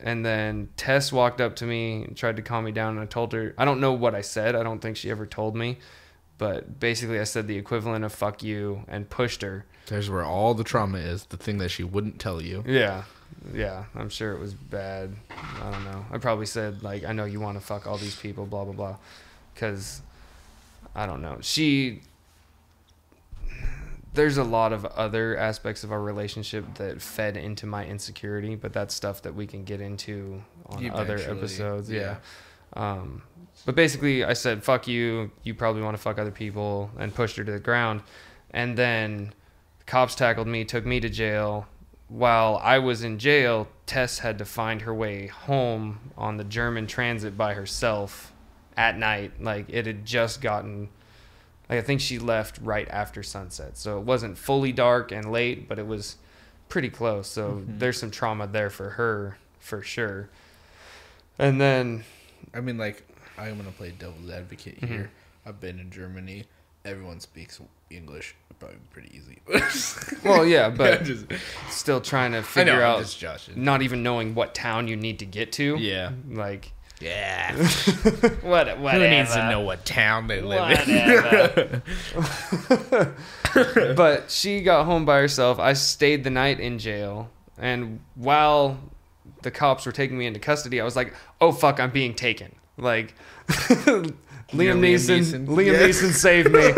And then Tess walked up to me and tried to calm me down, and I told her, I don't know what I said. I don't think she ever told me. But basically I said the equivalent of fuck you and pushed her. There's where all the trauma is, the thing that she wouldn't tell you. Yeah. Yeah, I'm sure it was bad. I don't know. I probably said, I know you want to fuck all these people, blah, blah, blah. Because, I don't know. There's a lot of other aspects of our relationship that fed into my insecurity, but that's stuff that we can get into on other episodes. Yeah. But basically, I said, fuck you. You probably want to fuck other people, and pushed her to the ground. And then the cops tackled me, took me to jail. While I was in jail, Tess had to find her way home on the German transit by herself at night. It had just gotten, I think she left right after sunset. So it wasn't fully dark and late, but it was pretty close. So there's some trauma there for her, for sure. And then, I mean, I'm going to play devil's advocate here. I've been in Germany. Everyone speaks English. Probably pretty easy. Well, yeah, but still trying to figure out, not even knowing what town you need to get to. Yeah. Yeah. Whatever. Who needs to know what town they live in? But she got home by herself. I stayed the night in jail. And while the cops were taking me into custody, I was like, oh, fuck, I'm being taken. Liam Neeson saved me.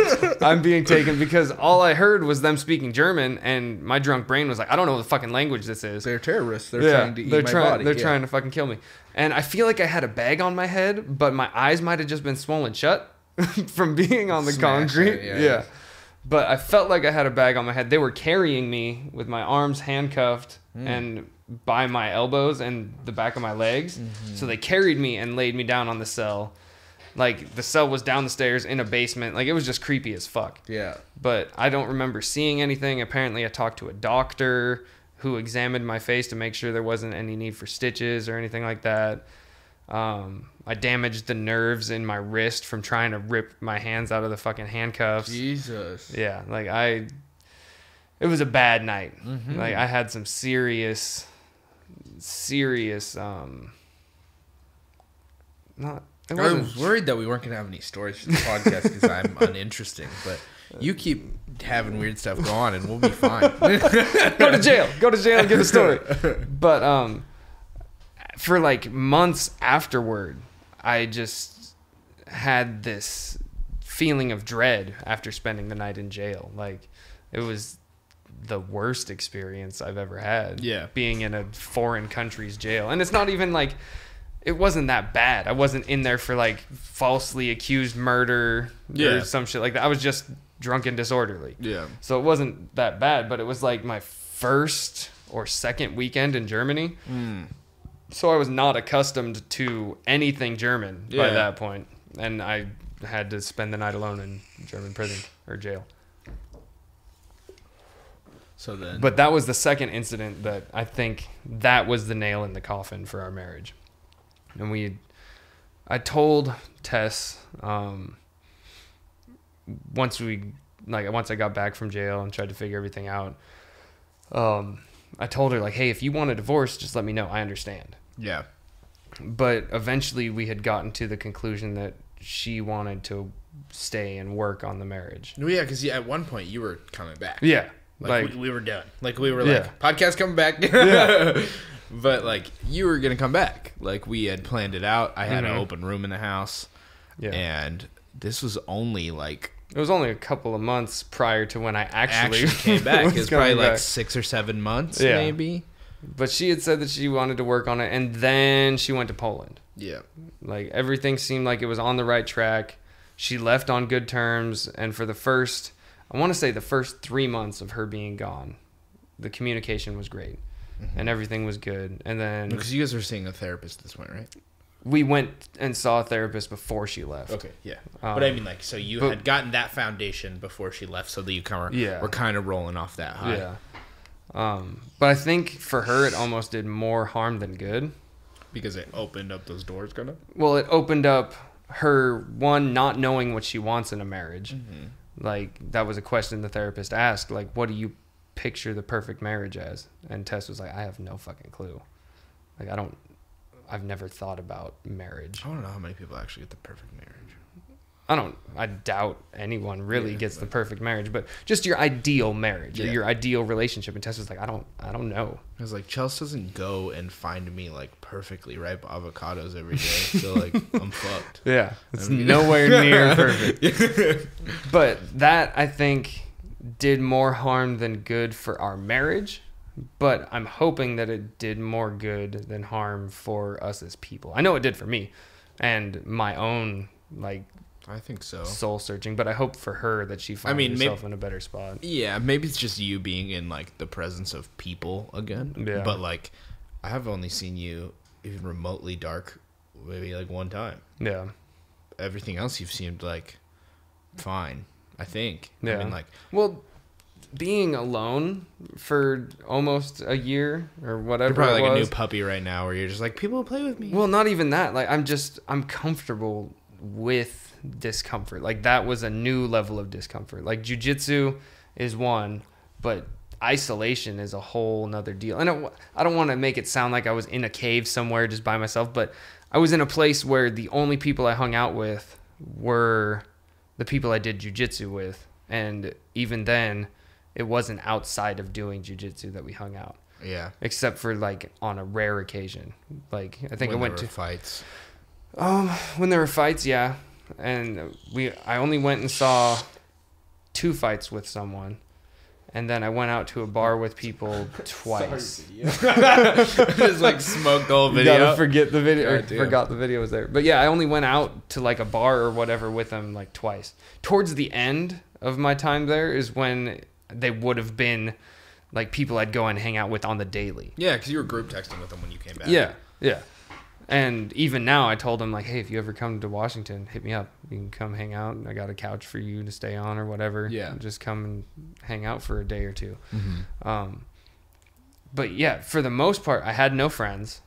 I'm being taken, because all I heard was them speaking German, and my drunk brain was like, I don't know what the fucking language this is. They're terrorists. They're trying to eat my body. They're trying to fucking kill me. And I feel like I had a bag on my head, but my eyes might have just been swollen shut from being on the concrete. Yeah. But I felt like I had a bag on my head. They were carrying me with my arms handcuffed and by my elbows and the back of my legs. So they carried me and laid me down on the cell. The cell was down the stairs in a basement. It was just creepy as fuck. Yeah. But I don't remember seeing anything. Apparently, I talked to a doctor who examined my face to make sure there wasn't any need for stitches or anything like that. I damaged the nerves in my wrist from trying to rip my hands out of the fucking handcuffs. Jesus. Yeah. It was a bad night. I had some serious, I was worried that we weren't going to have any stories for the podcast because I'm uninteresting, but you keep having weird stuff go on and we'll be fine. Go to jail and give a story. But for months afterward, I just had this feeling of dread after spending the night in jail. It was the worst experience I've ever had. Yeah. Being in a foreign country's jail. And it's not even it wasn't that bad. I wasn't in there for falsely accused murder or some shit like that. I was just drunk and disorderly. Yeah. So it wasn't that bad, but it was my first or second weekend in Germany. So I was not accustomed to anything German by that point. And I had to spend the night alone in German prison or jail. So then, but that was the second incident that I think that was the nail in the coffin for our marriage. And I told Tess, once I got back from jail and tried to figure everything out, I told her, like, hey, if you want a divorce, just let me know. I understand. Yeah. But eventually we had gotten to the conclusion that she wanted to stay and work on the marriage. No, yeah, because at one point you were coming back. Yeah. Like we were done. Like we were like, podcast coming back. Yeah. But like you were going to come back. Like we had planned it out. I had an open room in the house. Yeah. And this was only like... It was only a couple of months prior to when I actually came back. It was probably like 6 or 7 months, maybe. But she had said that she wanted to work on it, and then she went to Poland. Yeah. Like, everything seemed like it was on the right track. She left on good terms, and for the first 3 months of her being gone, the communication was great, and everything was good. And then... Because you guys were seeing a therapist at this point, right? We went and saw a therapist before she left. Okay, yeah. But I mean, like, so you had gotten that foundation before she left, so that you were kind of rolling off that high. Yeah. But I think for her, it almost did more harm than good. Because it opened up those doors, kind of? Well, it opened up her, one, not knowing what she wants in a marriage. Like, that was a question the therapist asked. Like, what do you picture the perfect marriage as? And Tess was like, I have no fucking clue. Like, I've never thought about marriage. I don't know how many people actually get the perfect marriage. I doubt anyone really gets the perfect marriage, but just your ideal marriage or your ideal relationship. And Tess was like, I don't know. I was like, Chelsea doesn't go and find me like perfectly ripe avocados every day. So like, I'm fucked. Yeah. It's nowhere near perfect. But that, I think, did more harm than good for our marriage. But I'm hoping that it did more good than harm for us as people. I know it did for me and my own, like, I think so, soul searching. But I hope for her that she finds herself in a better spot. Yeah, maybe it's just you being in like the presence of people again. Yeah. But like, I have only seen you even remotely dark maybe like one time. Yeah. Everything else you've seemed like fine, I think. Yeah. I mean, like, well, being alone for almost a year or whatever. You're probably like a new puppy right now where you're just like, people will play with me. Well, not even that. Like, I'm comfortable with discomfort. Like, that was a new level of discomfort. Like, jiu-jitsu is one, but isolation is a whole nother deal. And I don't want to make it sound like I was in a cave somewhere just by myself, but I was in a place where the only people I hung out with were the people I did jiu-jitsu with. And even then, it wasn't outside of doing jiu-jitsu that we hung out. Yeah. Except for, like, on a rare occasion. Like, I think I went to fights. When there were fights, yeah. And I only went and saw 2 fights with someone. And then I went out to a bar with people twice. Just like smoked the whole video. You gotta forget the video. Or forgot the video was there. But yeah, I only went out to like a bar or whatever with them like twice. Towards the end of my time there is when they would have been like people I'd go and hang out with on the daily. Yeah, because you were group texting with them when you came back. Yeah, yeah. And even now, I told them, like, hey, if you ever come to Washington, hit me up. You can come hang out. I got a couch for you to stay on or whatever. Yeah. Just come and hang out for a day or two. But, yeah, for the most part, I had no friends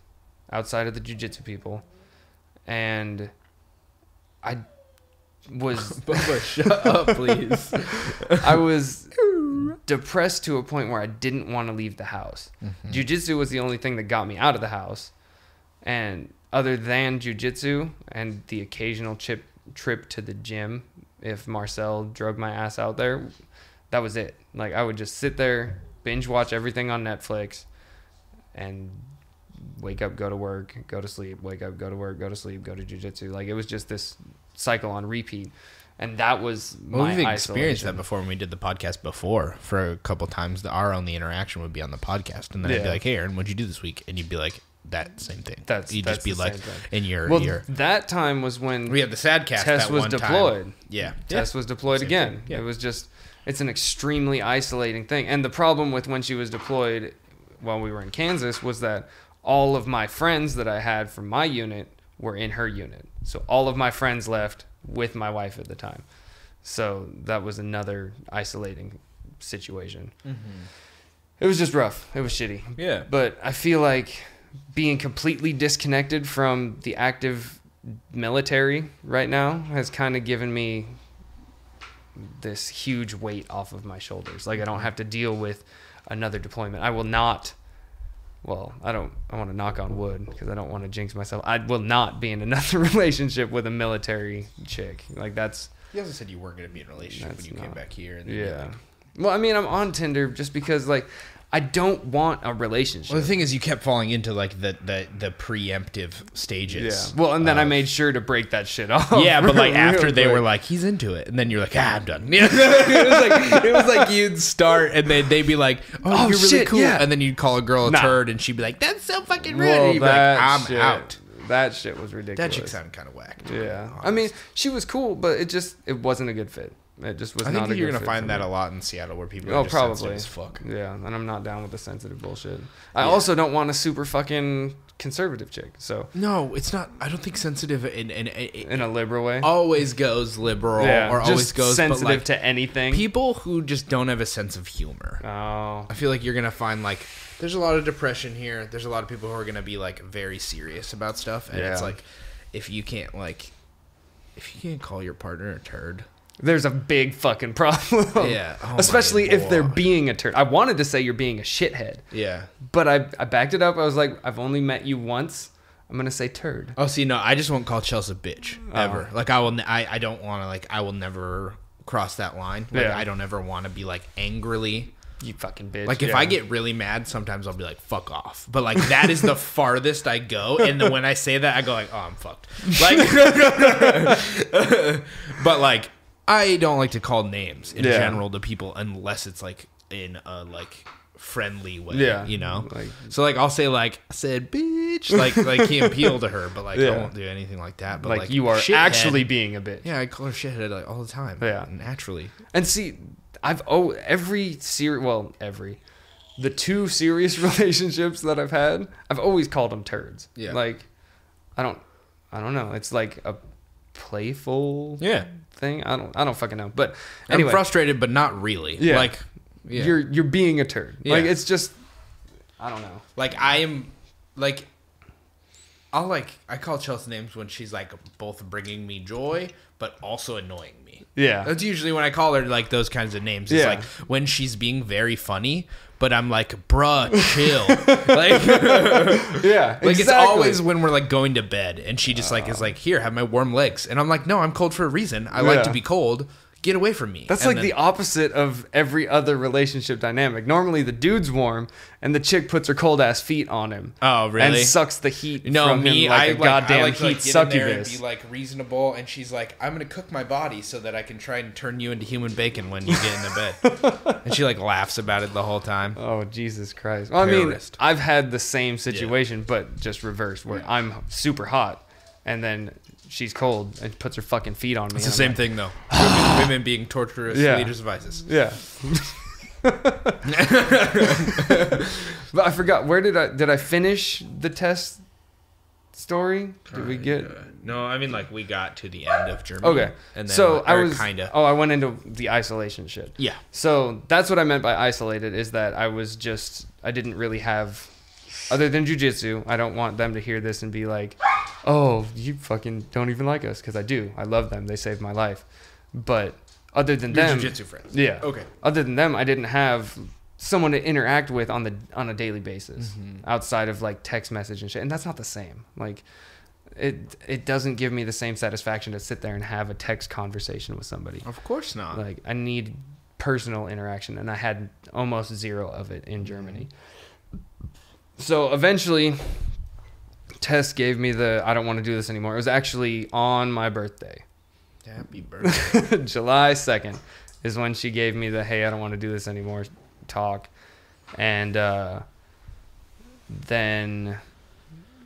outside of the jiu-jitsu people. And I was... Bubba, shut up, please. I was depressed to a point where I didn't want to leave the house. Jiu-jitsu was the only thing that got me out of the house. And other than jiu-jitsu and the occasional trip to the gym, if Marcel drug my ass out there, that was it. Like, I would just sit there, binge watch everything on Netflix, and wake up, go to work, go to sleep, wake up, go to work, go to sleep, go to jiu-jitsu. Like, it was just this cycle on repeat. And that was my we've experienced isolation. that before when we did the podcast before. For a couple times, our only interaction would be on the podcast. And then I'd be like, hey, Aaron, what'd you do this week? And you'd be like, that same thing. You'd just be like, in your... that time was when... We had the sad cast Tess was deployed. Time. Yeah. Tess was deployed same again. Yeah. It was just... It's an extremely isolating thing. And the problem with when she was deployed while we were in Kansas was that all of my friends that I had from my unit were in her unit. So all of my friends left with my wife at the time. So that was another isolating situation. Mm-hmm. It was just rough. It was shitty. Yeah. But I feel like being completely disconnected from the active military right now has kind of given me this huge weight off of my shoulders. Like I don't have to deal with another deployment. I will not, well, I want to knock on wood because I don't want to jinx myself. I will not be in another relationship with a military chick. Like that's... You also said you weren't going to be in a relationship when you came back here. And then yeah. Well, I mean, I'm on Tinder just because like I don't want a relationship. Well, the thing is, you kept falling into like the preemptive stages. Yeah. Well, and then I made sure to break that shit off. Yeah, but like after they were like, he's into it, and then you're like, I'm done. it was like you'd start, and then they'd be like, oh you're really shit, cool, yeah. and then you'd call a girl a turd, and she'd be like, that's so fucking rude. Well, and you'd be like, I'm out. That shit was ridiculous. That chick sounded kind of whack. Yeah. I mean, she was cool, but it wasn't a good fit. It just was not a good fit. I think you're going to find that a lot in Seattle where people are just sensitive as fuck. Yeah, and I'm not down with the sensitive bullshit. I also don't want a super fucking conservative chick, so... No, it's not... I don't think sensitive in a liberal way? Always goes liberal or always goes... sensitive but like, to anything. People who just don't have a sense of humor. Oh. I feel like you're going to find like... There's a lot of depression here. There's a lot of people who are going to be like very serious about stuff. And it's like, if you can't call your partner a turd... There's a big fucking problem. Yeah. Oh, especially if they're being a turd. I wanted to say you're being a shithead. Yeah. But I backed it up. I was like, I've only met you once. I'm going to say turd. Oh, see, no, I just won't call Chelsea a bitch. Ever. Like, I don't want to, like, I will never cross that line. Like, I don't ever want to be, like, angrily... You fucking bitch. Like, if I get really mad, sometimes I'll be like, fuck off. But, like, that is the farthest I go. And then when I say that, I go like, oh, I'm fucked. Like, but, like... I don't like to call names in general to people unless it's like in a like friendly way, you know. Like, so like I'll say like I said bitch, like Key and Peele to her, but like I won't do anything like that. But like you are shithead, actually being a bitch. Yeah, I call her shithead like all the time. Yeah, naturally. And see, the two serious relationships that I've had, I've always called them turds. Yeah, like I don't know. It's like a playful thing. I don't fucking know. But anyway, I'm frustrated, but not really. Yeah. Like you're being a turd. Yeah. Like it's just I don't know. Like I am like I call Chelsea names when she's like both bringing me joy but also annoying me. Yeah. That's usually when I call her like those kinds of names. It's like when she's being very funny, but I'm like, bruh, chill. Like, yeah, like it's always when we're like going to bed and she just like is like, here, have my warm legs. And I'm like, no, I'm cold for a reason. I like to be cold. Get away from me. That's like the opposite of every other relationship dynamic. Normally the dude's warm and the chick puts her cold ass feet on him. Oh, really? And sucks the heat from him like a goddamn heat succubus. And be like reasonable, and she's like, I'm gonna cook my body so that I can try and turn you into human bacon when you get into bed. And she like laughs about it the whole time. Oh, Jesus Christ. Well, I mean, I've had the same situation, but just reversed, where I'm super hot and then she's cold and puts her fucking feet on me. It's the same thing, though. Women being torturous leaders of ISIS. Yeah. But I forgot, where did I finish the test story? Did we get... No, I mean, like, we got to the end of Germany. Okay. And then, so I went into the isolation shit. Yeah. So that's what I meant by isolated, is that I didn't really have... Other than jiu-jitsu, I don't want them to hear this and be like, oh, you fucking don't even like us. Because I do. I love them. They saved my life. But other than them... jiu-jitsu friends. Yeah. Okay. Other than them, I didn't have someone to interact with on a daily basis. Outside of like text message and shit. And that's not the same. Like, it doesn't give me the same satisfaction to sit there and have a text conversation with somebody. Of course not. Like, I need personal interaction. And I had almost zero of it in Germany. So eventually, Tess gave me I don't want to do this anymore. It was actually on my birthday. Happy birthday. July 2nd is when she gave me hey, I don't want to do this anymore talk. And then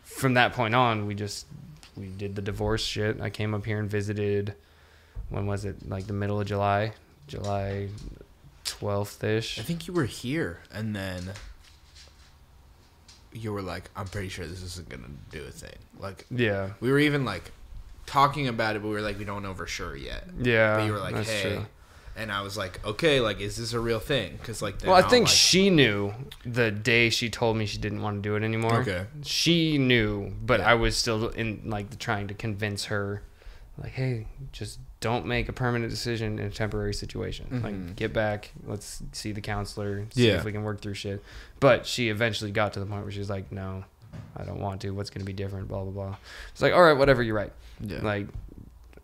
from that point on, we did the divorce shit. I came up here and visited, when was it? Like the middle of July 12th-ish. I think you were here, and then... you were like, I'm pretty sure this isn't gonna do a thing. Like, yeah, we were even like talking about it, but we were like, we don't know for sure yet. Yeah, but you were like, hey. True. And I was like, okay, like, is this a real thing? Because, like, well, I think she knew the day she told me she didn't want to do it anymore. Okay. She knew, but I was still in, like, trying to convince her, like, hey, just don't make a permanent decision in a temporary situation. Mm-hmm. Like, get back, let's see the counselor, see if we can work through shit. But she eventually got to the point where she was like, no, I don't want to. What's going to be different, blah, blah, blah. It's like, all right, whatever, you're right. Yeah. Like,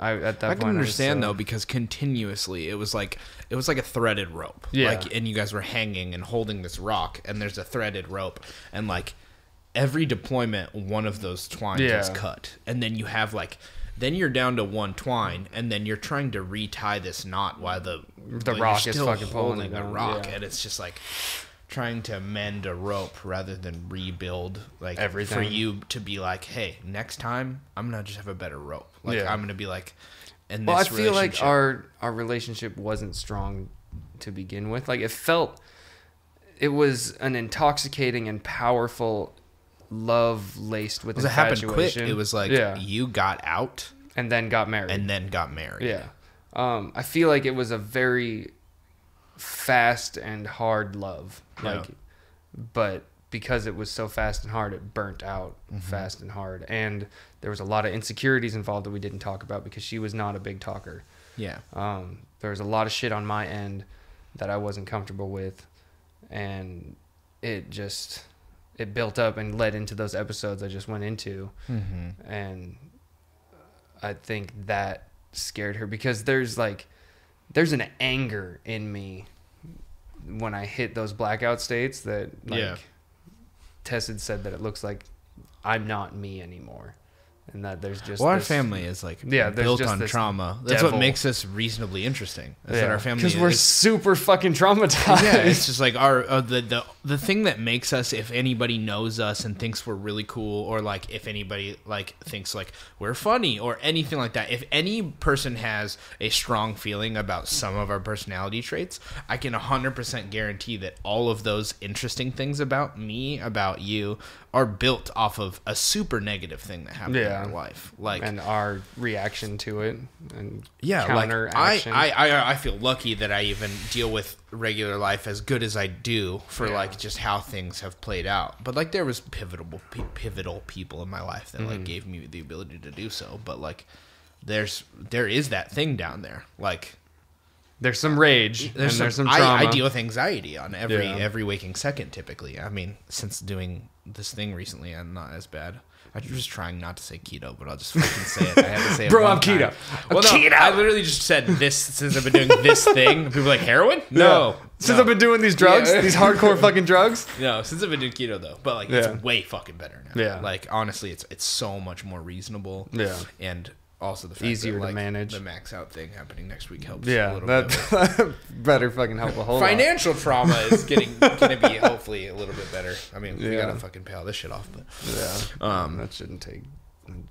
I can understand though, because continuously it was like a threaded rope. Yeah. Like, and you guys were hanging and holding this rock, and there's a threaded rope, and like every deployment, one of those twines was cut, and then you have like, then you're down to one twine, and then you're trying to retie this knot while the rock is fucking pulling the rock, and it's just like trying to mend a rope rather than rebuild, like, everything. For you to be like, hey, next time I'm gonna just have a better rope. Like, I'm gonna be like, and well, I feel like our relationship wasn't strong to begin with. Like, it was an intoxicating and powerful love laced with infatuation. It happened quick. It was like, you got out and then got married. Yeah. I feel like it was a very fast and hard love. Like, but because it was so fast and hard, it burnt out fast and hard. And there was a lot of insecurities involved that we didn't talk about because she was not a big talker. Yeah. There was a lot of shit on my end that I wasn't comfortable with. And it built up and led into those episodes I just went into. Mm-hmm. And I think that scared her because there's an anger in me when I hit those blackout states that, like, Tess had said that it looks like I'm not me anymore. And that there's just our family is like built on trauma. That's what makes us reasonably interesting. Is that our family, because we're super fucking traumatized. Yeah, it's just like our the thing that makes us, if anybody knows us and thinks we're really cool, or like if anybody like thinks like we're funny or anything like that. If any person has a strong feeling about some of our personality traits, I can 100% guarantee that all of those interesting things about me, about you, are built off of a super negative thing that happened in our life, like, and our reaction to it, and counter action. I feel lucky that I even deal with regular life as good as I do for like just how things have played out. But like there was pivotal people in my life that like gave me the ability to do so. But like there is that thing down there, like. There's some rage. There's some trauma. I deal with anxiety on every waking second, typically. I mean, since doing this thing recently, I'm not as bad. I'm just trying not to say keto, but I'll just fucking say it. I have to say it. Bro, I'm keto. Well, no, keto. I literally just said this since I've been doing this thing. People are like, heroin? No. Since I've been doing these drugs, these hardcore fucking drugs? No, since I've been doing keto, though. But like, it's way fucking better now. Yeah. Like, honestly, it's so much more reasonable. Yeah. And also the fact easier that, like, to manage. The max out thing happening next week helps. Yeah, a little that better fucking help a whole Financial lot. Trauma is gonna be hopefully a little bit better. I mean, we gotta fucking pay all this shit off, but that shouldn't take.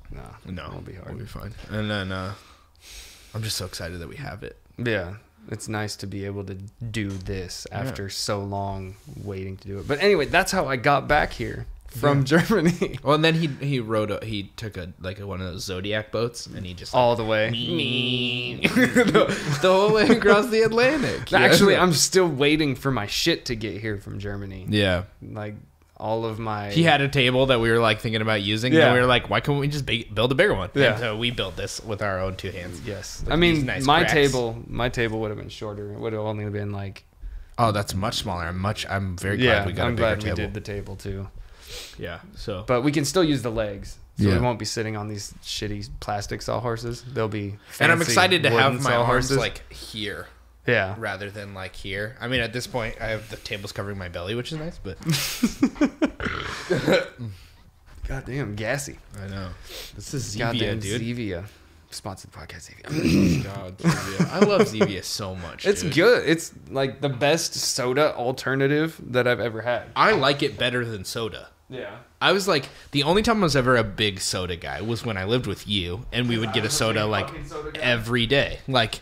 No, it'll be hard. We'll be fine. And then I'm just so excited that we have it. Yeah, it's nice to be able to do this after so long waiting to do it. But anyway, that's how I got back here. From Germany. Well, and then he took one of those Zodiac boats, and he just all the way the whole way across the Atlantic. Actually, I'm still waiting for my shit to get here from Germany. Yeah, like all of my. He had a table that we were like thinking about using. Yeah, and we were like, why couldn't we just build a bigger one? Yeah, and so we built this with our own two hands. Yes, I mean my table would have been shorter. It would have only been like. Oh, that's much smaller. I'm very glad we got a bigger table. We did the table too. Yeah, so but we can still use the legs, so we won't be sitting on these shitty plastic sawhorses. They'll be fancy, and I'm excited to have my arms like here, rather than like here. I mean, at this point, I have the tables covering my belly, which is nice, but goddamn gassy. I know. This is Zevia, dude. Zevia. Sponsored podcast Zevia. God, Zevia. I love Zevia so much. It's good. It's like the best soda alternative that I've ever had. I like it better than soda. Yeah. I was like, the only time I was ever a big soda guy was when I lived with you, and we would get a soda like every day. Like,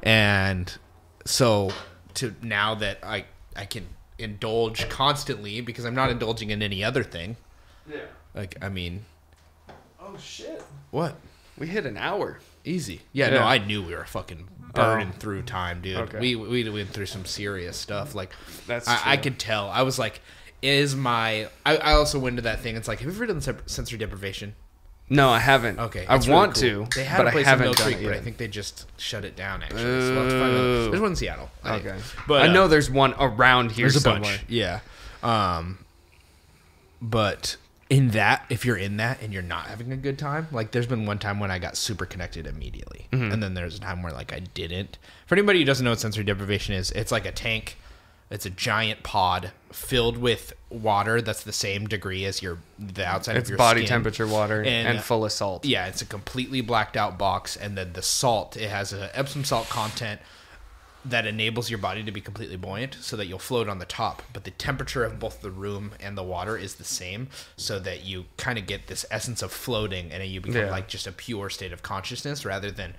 and so to now that I can indulge constantly because I'm not indulging in any other thing. Yeah. Like, I mean... Oh, shit. What? We hit an hour. Easy. Yeah, no, I knew we were fucking burning through time, dude. Okay. We went through some serious stuff. Like, That's I true. could tell. I was like, I also went to that thing. It's like, have you ever done sensory deprivation? No, I haven't. Okay. I it's want really cool. to, They had but a I place haven't in Mill done Creek, it but yet. I think they just shut it down, actually. So we'll have to find out. There's one in Seattle. I think. Okay. But I know there's one around here there's a somewhere. bunch. Yeah. But in that, if you're in that and you're not having a good time, like there's been one time when I got super connected immediately. Mm-hmm. And then there's a time where like I didn't. For anybody who doesn't know what sensory deprivation is, it's like a tank. It's a giant pod filled with water that's the same degree as the outside It's of your body skin. temperature water and full of salt. Yeah, it's a completely blacked out box, and then the salt, it has an Epsom salt content that enables your body to be completely buoyant so that you'll float on the top. But the temperature of both the room and the water is the same, so that you kind of get this essence of floating, and you become like just a pure state of consciousness rather than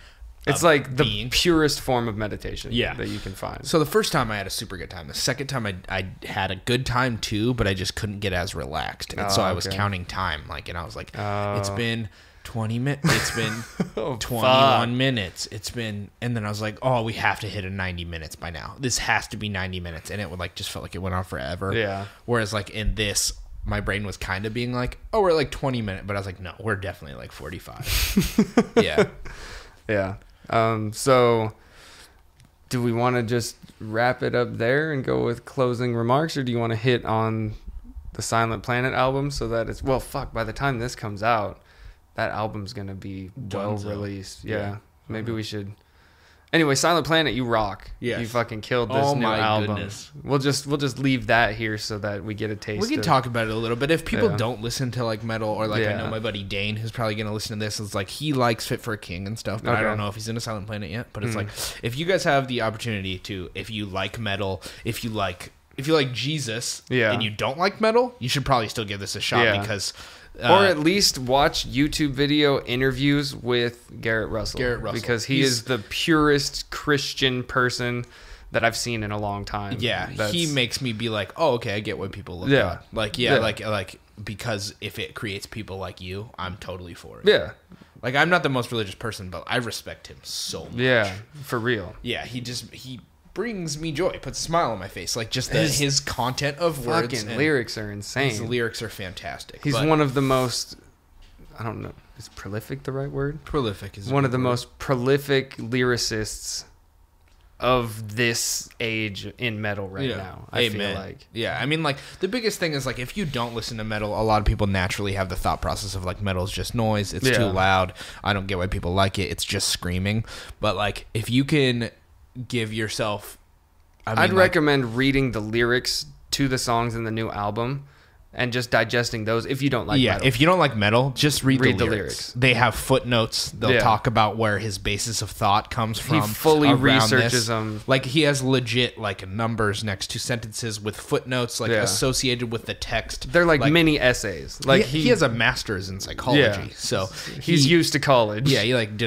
It's like the being. purest form of meditation Yeah. that you can find. So the first time I had a super good time. The second time I had a good time too, but I just couldn't get as relaxed. And so I was counting time, like, and I was like, it's been 20 minutes. It's been 21 minutes. It's been, and then I was like, oh, we have to hit a 90 minutes by now. This has to be 90 minutes. And it would like, just felt like it went on forever. Yeah. Whereas like in this, my brain was kind of being like, oh, we're like 20 minutes. But I was like, no, we're definitely like 45. Yeah. Yeah. So do we want to just wrap it up there and go with closing remarks, or do you want to hit on the Silent Planet album so that it's, well, fuck, by the time this comes out, that album's going to be well released. Yeah. Maybe we should. Anyway, Silent Planet, you rock. Yes. You fucking killed this new album. Goodness. We'll just leave that here so that we get a taste. We can talk about it a little bit. If people don't listen to like metal, or like I Yeah. know my buddy Dane, who's probably going to listen to this, is like he likes Fit for a King and stuff, but I don't know if he's into Silent Planet yet. But it's like, if you guys have the opportunity to, if you like metal, if you like Jesus, and you don't like metal, you should probably still give this a shot because. Or at least watch YouTube video interviews with Garrett Russell. Because he's the purest Christian person that I've seen in a long time. Yeah, he makes me be like, oh, okay, I get what people look at. Like, because if it creates people like you, I'm totally for it. Yeah. Like, I'm not the most religious person, but I respect him so much. Yeah, for real. Yeah, he brings me joy, puts a smile on my face. Like, just his content of words. Fucking lyrics are insane. His lyrics are fantastic. He's one of the most, I don't know, is prolific the right word? Prolific is one of the most prolific lyricists of this age in metal now. I feel like. Yeah, I mean, like, the biggest thing is, like, if you don't listen to metal, a lot of people naturally have the thought process of, like, metal is just noise. It's too loud. I don't get why people like it. It's just screaming. But, like, if you can give yourself... I'd recommend reading the lyrics to the songs in the new album and just digesting those if you don't like metal. If you don't like metal, just read the lyrics. They have footnotes. They'll talk about where his basis of thought comes from. He fully researches them. Like, he has legit, like, numbers next to sentences with footnotes, like, associated with the text. They're like mini essays. Like, he has a master's in psychology, so he's used to college. Yeah, he, like,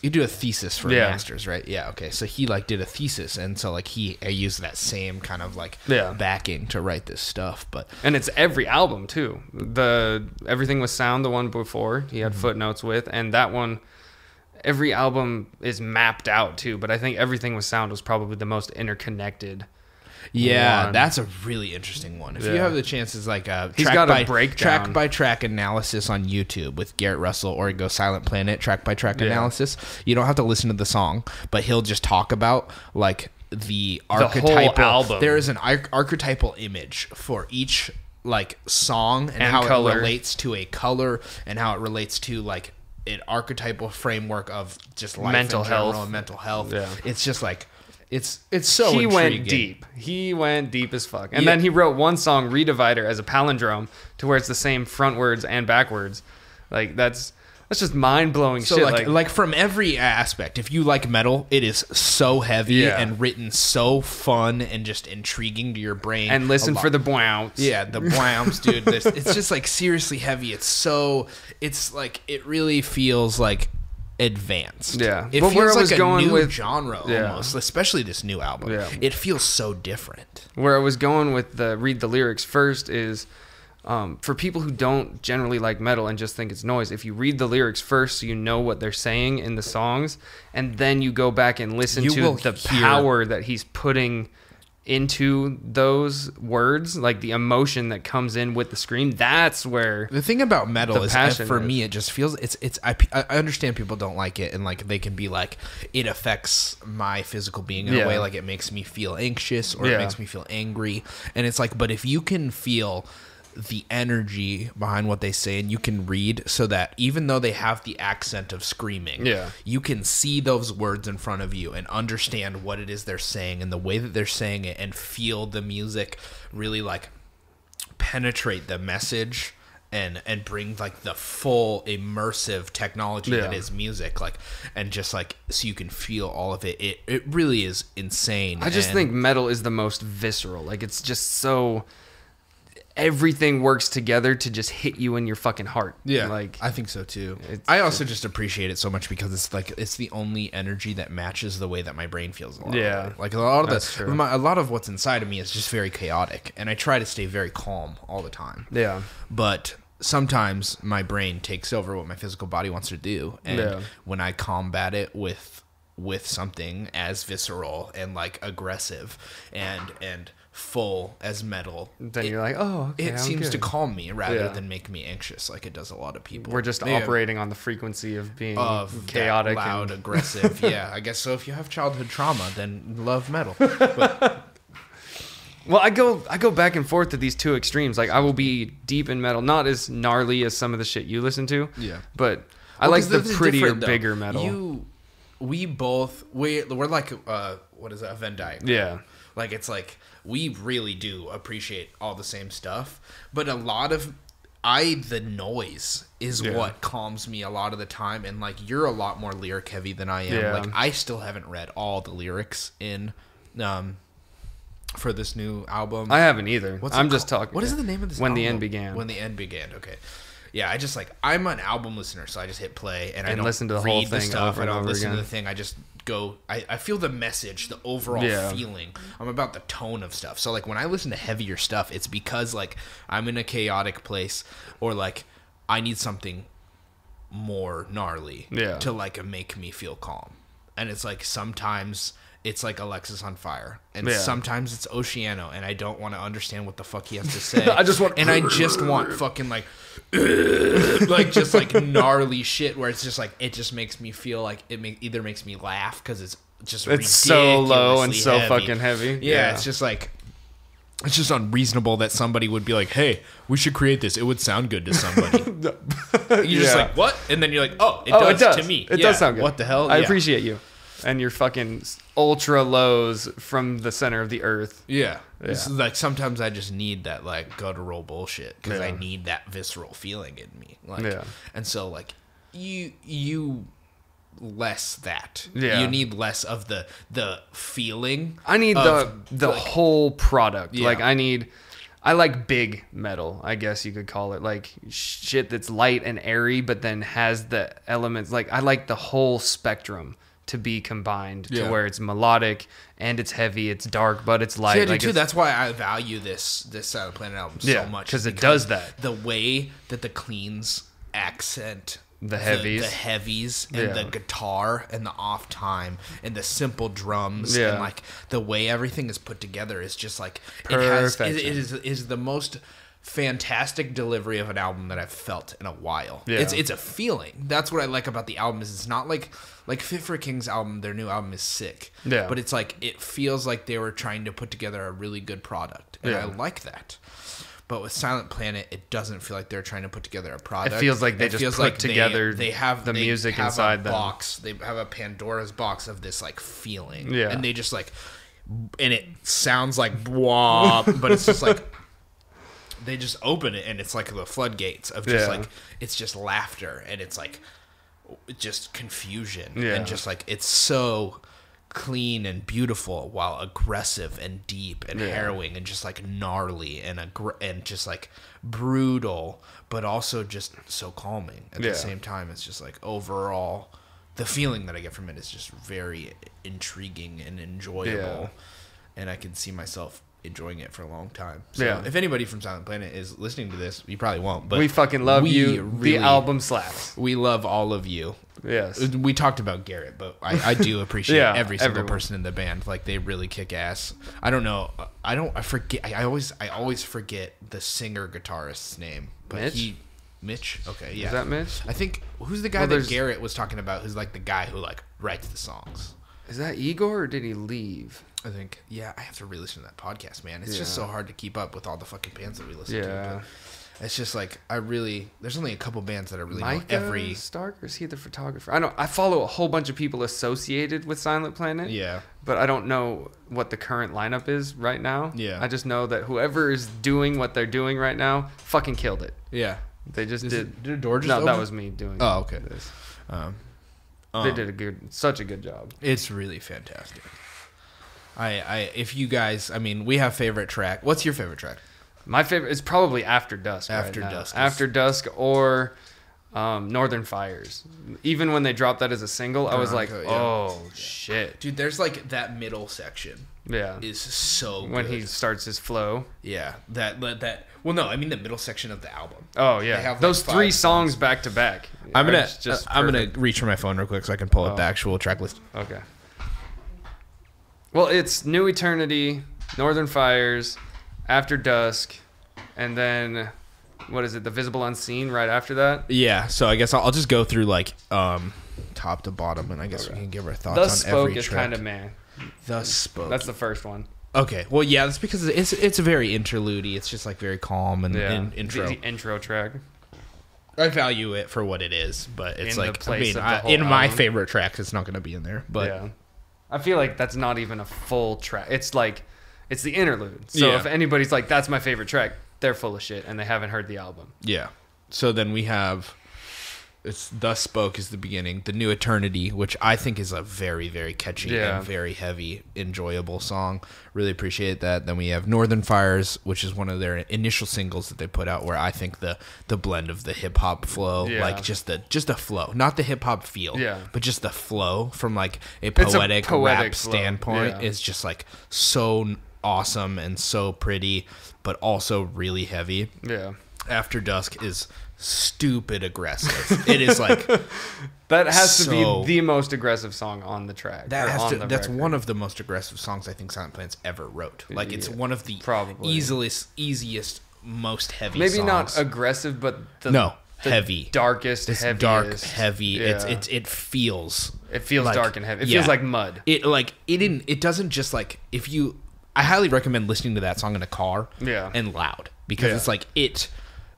you do a thesis for a master's, right? Yeah, okay. So he, like, did a thesis, and so, like, I used that same kind of, like, backing to write this stuff. And it's every album, too. Everything Was Sound, the one before, he had footnotes with, and that one, every album is mapped out, too, but I think Everything Was Sound was probably the most interconnected. Yeah, that's a really interesting one. If you have the chance, it's like a track by track analysis on YouTube with Garrett Russell, or go Silent Planet track by track analysis. You don't have to listen to the song, but he'll just talk about like the archetypal whole album. There is an archetypal image for each like song and how color. It relates to a color and how it relates to like an archetypal framework of just life mental in general health. and mental health. Yeah. It's just like it's so he intriguing. He went deep as fuck. And then he wrote one song, Redivider, as a palindrome to where it's the same frontwards and backwards. Like that's just mind-blowing shit. Like from every aspect, if you like metal, it is so heavy and written so fun and just intriguing to your brain. And listen for the bounce. Yeah, the bounce, dude. It's just like seriously heavy. It's like it really feels like advanced. Yeah. It But feels where I like was a going new with genre almost, especially this new album. Yeah. It feels so different. Where I was going with the read the lyrics first is for people who don't generally like metal and just think it's noise, if you read the lyrics first so you know what they're saying in the songs, and then you go back and listen to the power that he's putting into those words, like the emotion that comes in with the scream, that's where the thing about metal is, for is. me, it just feels I understand people don't like it, and like they can be like, it affects my physical being in a way, like it makes me feel anxious or it makes me feel angry, and it's like, but if you can feel the energy behind what they say and you can read, so that even though they have the accent of screaming, you can see those words in front of you and understand what it is they're saying and the way that they're saying it, and feel the music really like penetrate the message and bring like the full immersive technology that is music, like, and just like, so you can feel all of it. It really is insane. I just think metal is the most visceral. Like, it's just so, everything works together to just hit you in your fucking heart. Yeah, like, I think so too. I also just appreciate it so much because it's like, it's the only energy that matches the way that my brain feels. Like a lot of a lot of what's inside of me is just very chaotic, and I try to stay very calm all the time. Yeah, but sometimes my brain takes over what my physical body wants to do, and when I combat it with something as visceral and like aggressive and full as metal, then you're like, oh, okay, it seems to calm me rather than make me anxious, like it does a lot of people. We're just operating on the frequency of being chaotic, loud, and aggressive. Yeah, I guess so. If you have childhood trauma, then love metal. But, well, I go back and forth to these two extremes. Like, I will be deep in metal, not as gnarly as some of the shit you listen to. Yeah, but I like the prettier, bigger metal. We're like what is that, a Venn diagram? Yeah, like it's like, we really do appreciate all the same stuff, but a lot of the noise is what calms me a lot of the time, and like, you're a lot more lyric heavy than I am. Like, I still haven't read all the lyrics in for this new album. I haven't either. I'm just talking. What is the name of this When album? the End Began. When the End Began, okay. Yeah, I just like, I'm an album listener, so I just hit play and I don't listen to the read whole the thing stuff. over I and don't over listen again. to the thing. I just go. I feel the message, the overall feeling. I'm about the tone of stuff. So like, when I listen to heavier stuff, it's because like, I'm in a chaotic place, or like, I need something more gnarly to like make me feel calm. And it's like, sometimes it's like Alexis on Fire, and sometimes it's Oceano, and I don't want to understand what the fuck he has to say. I just want fucking like like just like gnarly shit, where it's just like, it just makes me feel like either makes me laugh because it's just it's so low and so fucking heavy. Yeah, it's just like, it's just unreasonable that somebody would be like, hey, we should create this. It would sound good to somebody. You're just like, what? And then you're like, it does to me. It does sound good. What the hell? I appreciate you. And your fucking ultra lows from the center of the earth. Yeah. It's like, sometimes I just need that like guttural bullshit, because I need that visceral feeling in me. Like, and so like, you less that. Yeah. You need less of the feeling. I need the like, whole product. Yeah. Like, I like big metal, I guess you could call it. Like, shit that's light and airy, but then has the elements. Like, I like the whole spectrum to be combined to where it's melodic and it's heavy, it's dark, but it's light. See, I do too. That's why I value this Silent Planet album so much, because it does that. The way that the cleans accent the heavies, and the guitar and the off time and the simple drums and like the way everything is put together is just like, it is the most fantastic delivery of an album that I've felt in a while. It's a feeling. That's what I like about the album, is it's not like Fit for a King's album, their new album is sick. Yeah. But it's like, it feels like they were trying to put together a really good product. And I like that. But with Silent Planet, it doesn't feel like they're trying to put together a product. It feels like they just put together they have the music inside them. Box. They have a Pandora's box of this like feeling. Yeah. And they just like, and it sounds like blah, but it's just like, they just open it and it's like the floodgates of just like, it's just laughter and it's like just confusion and just like, it's so clean and beautiful while aggressive and deep and harrowing and just like gnarly and just like brutal, but also just so calming at the same time. It's just like, overall, the feeling that I get from it is just very intriguing and enjoyable, and I can see myself enjoying it for a long time. So if anybody from Silent Planet is listening to this, you probably won't, but we fucking love you. Really, the album slaps. We love all of you. Yes. We talked about Garrett, but I do appreciate every single everyone. person in the band. Like, they really kick ass. I don't know. I forget. I always forget the singer guitarist's name. But Mitch? Okay, yeah. Is that Mitch? I think, who's the guy that Garrett was talking about, who's like the guy who like writes the songs? Is that Igor, or did he leave? I think, I have to re-listen to that podcast, man. It's just so hard to keep up with all the fucking bands that we listen to. But it's just like, there's only a couple bands that I really know every... Stark, or is he the photographer? I follow a whole bunch of people associated with Silent Planet. Yeah. But I don't know what the current lineup is right now. Yeah. I just know that whoever is doing what they're doing right now fucking killed it. Yeah. They just did... Did a door just No, open? that was me doing this. They did such a good job. It's really fantastic. If you guys, we have favorite track. What's your favorite track? My favorite is probably After Dusk. After Dusk or Northern Fires. Even when they dropped that as a single, I was like, shit. Dude, there's like that middle section. Yeah. Is so good. When he starts his flow. Yeah. Well, no, I mean the middle section of the album. Oh, yeah. Have, those 3 songs back to back. I'm gonna reach for my phone real quick so I can pull up the actual track list. Okay. Well, it's New Eternity, Northern Fires, After Dusk, and then what is it? The Visible Unseen right after that. Yeah. So I guess I'll just go through like top to bottom, and I guess we can give our thoughts on every track. The Spoke is kind of man. The Spoke. That's the first one. Okay. Well, yeah, that's because it's a very interlude-y. It's just like very calm and intro. The intro track. I value it for what it is, but it's in my favorite tracks, it's not going to be in there. But yeah. I feel like that's not even a full track. It's like, it's the interlude. So if anybody's like, that's my favorite track, they're full of shit and they haven't heard the album. Yeah. So then we have, it's The Spoke is the beginning. The New Eternity, which I think is a very, very catchy and very heavy, enjoyable song. Really appreciate that. Then we have Northern Fires, which is one of their initial singles that they put out, where I think the blend of the hip hop flow, like just the flow, not the hip hop feel, but just the flow from like a poetic rap standpoint is just like so awesome and so pretty, but also really heavy. Yeah. After Dusk is stupid aggressive. It is like that has to be the most aggressive song on the track. That's one of the most aggressive songs I think Silent Planet's ever wrote. Like it's one of the easiest, most heavy. Maybe songs. Not aggressive, but heavy, darkest, it's heaviest. Dark, heavy. Yeah. It feels like, dark and heavy. It feels like mud. It doesn't just like if you. I highly recommend listening to that song in a car. And loud because it's like it.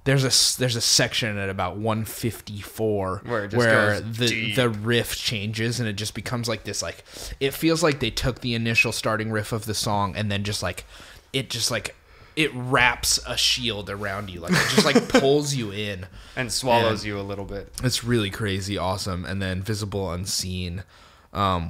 There's a section at about 154 where it just goes the riff changes and it just becomes like this, like it feels like they took the initial starting riff of the song and then it wraps a shield around you, like it just like pulls you in and swallows you a little bit. It's really crazy, awesome. And then Visible Unseen,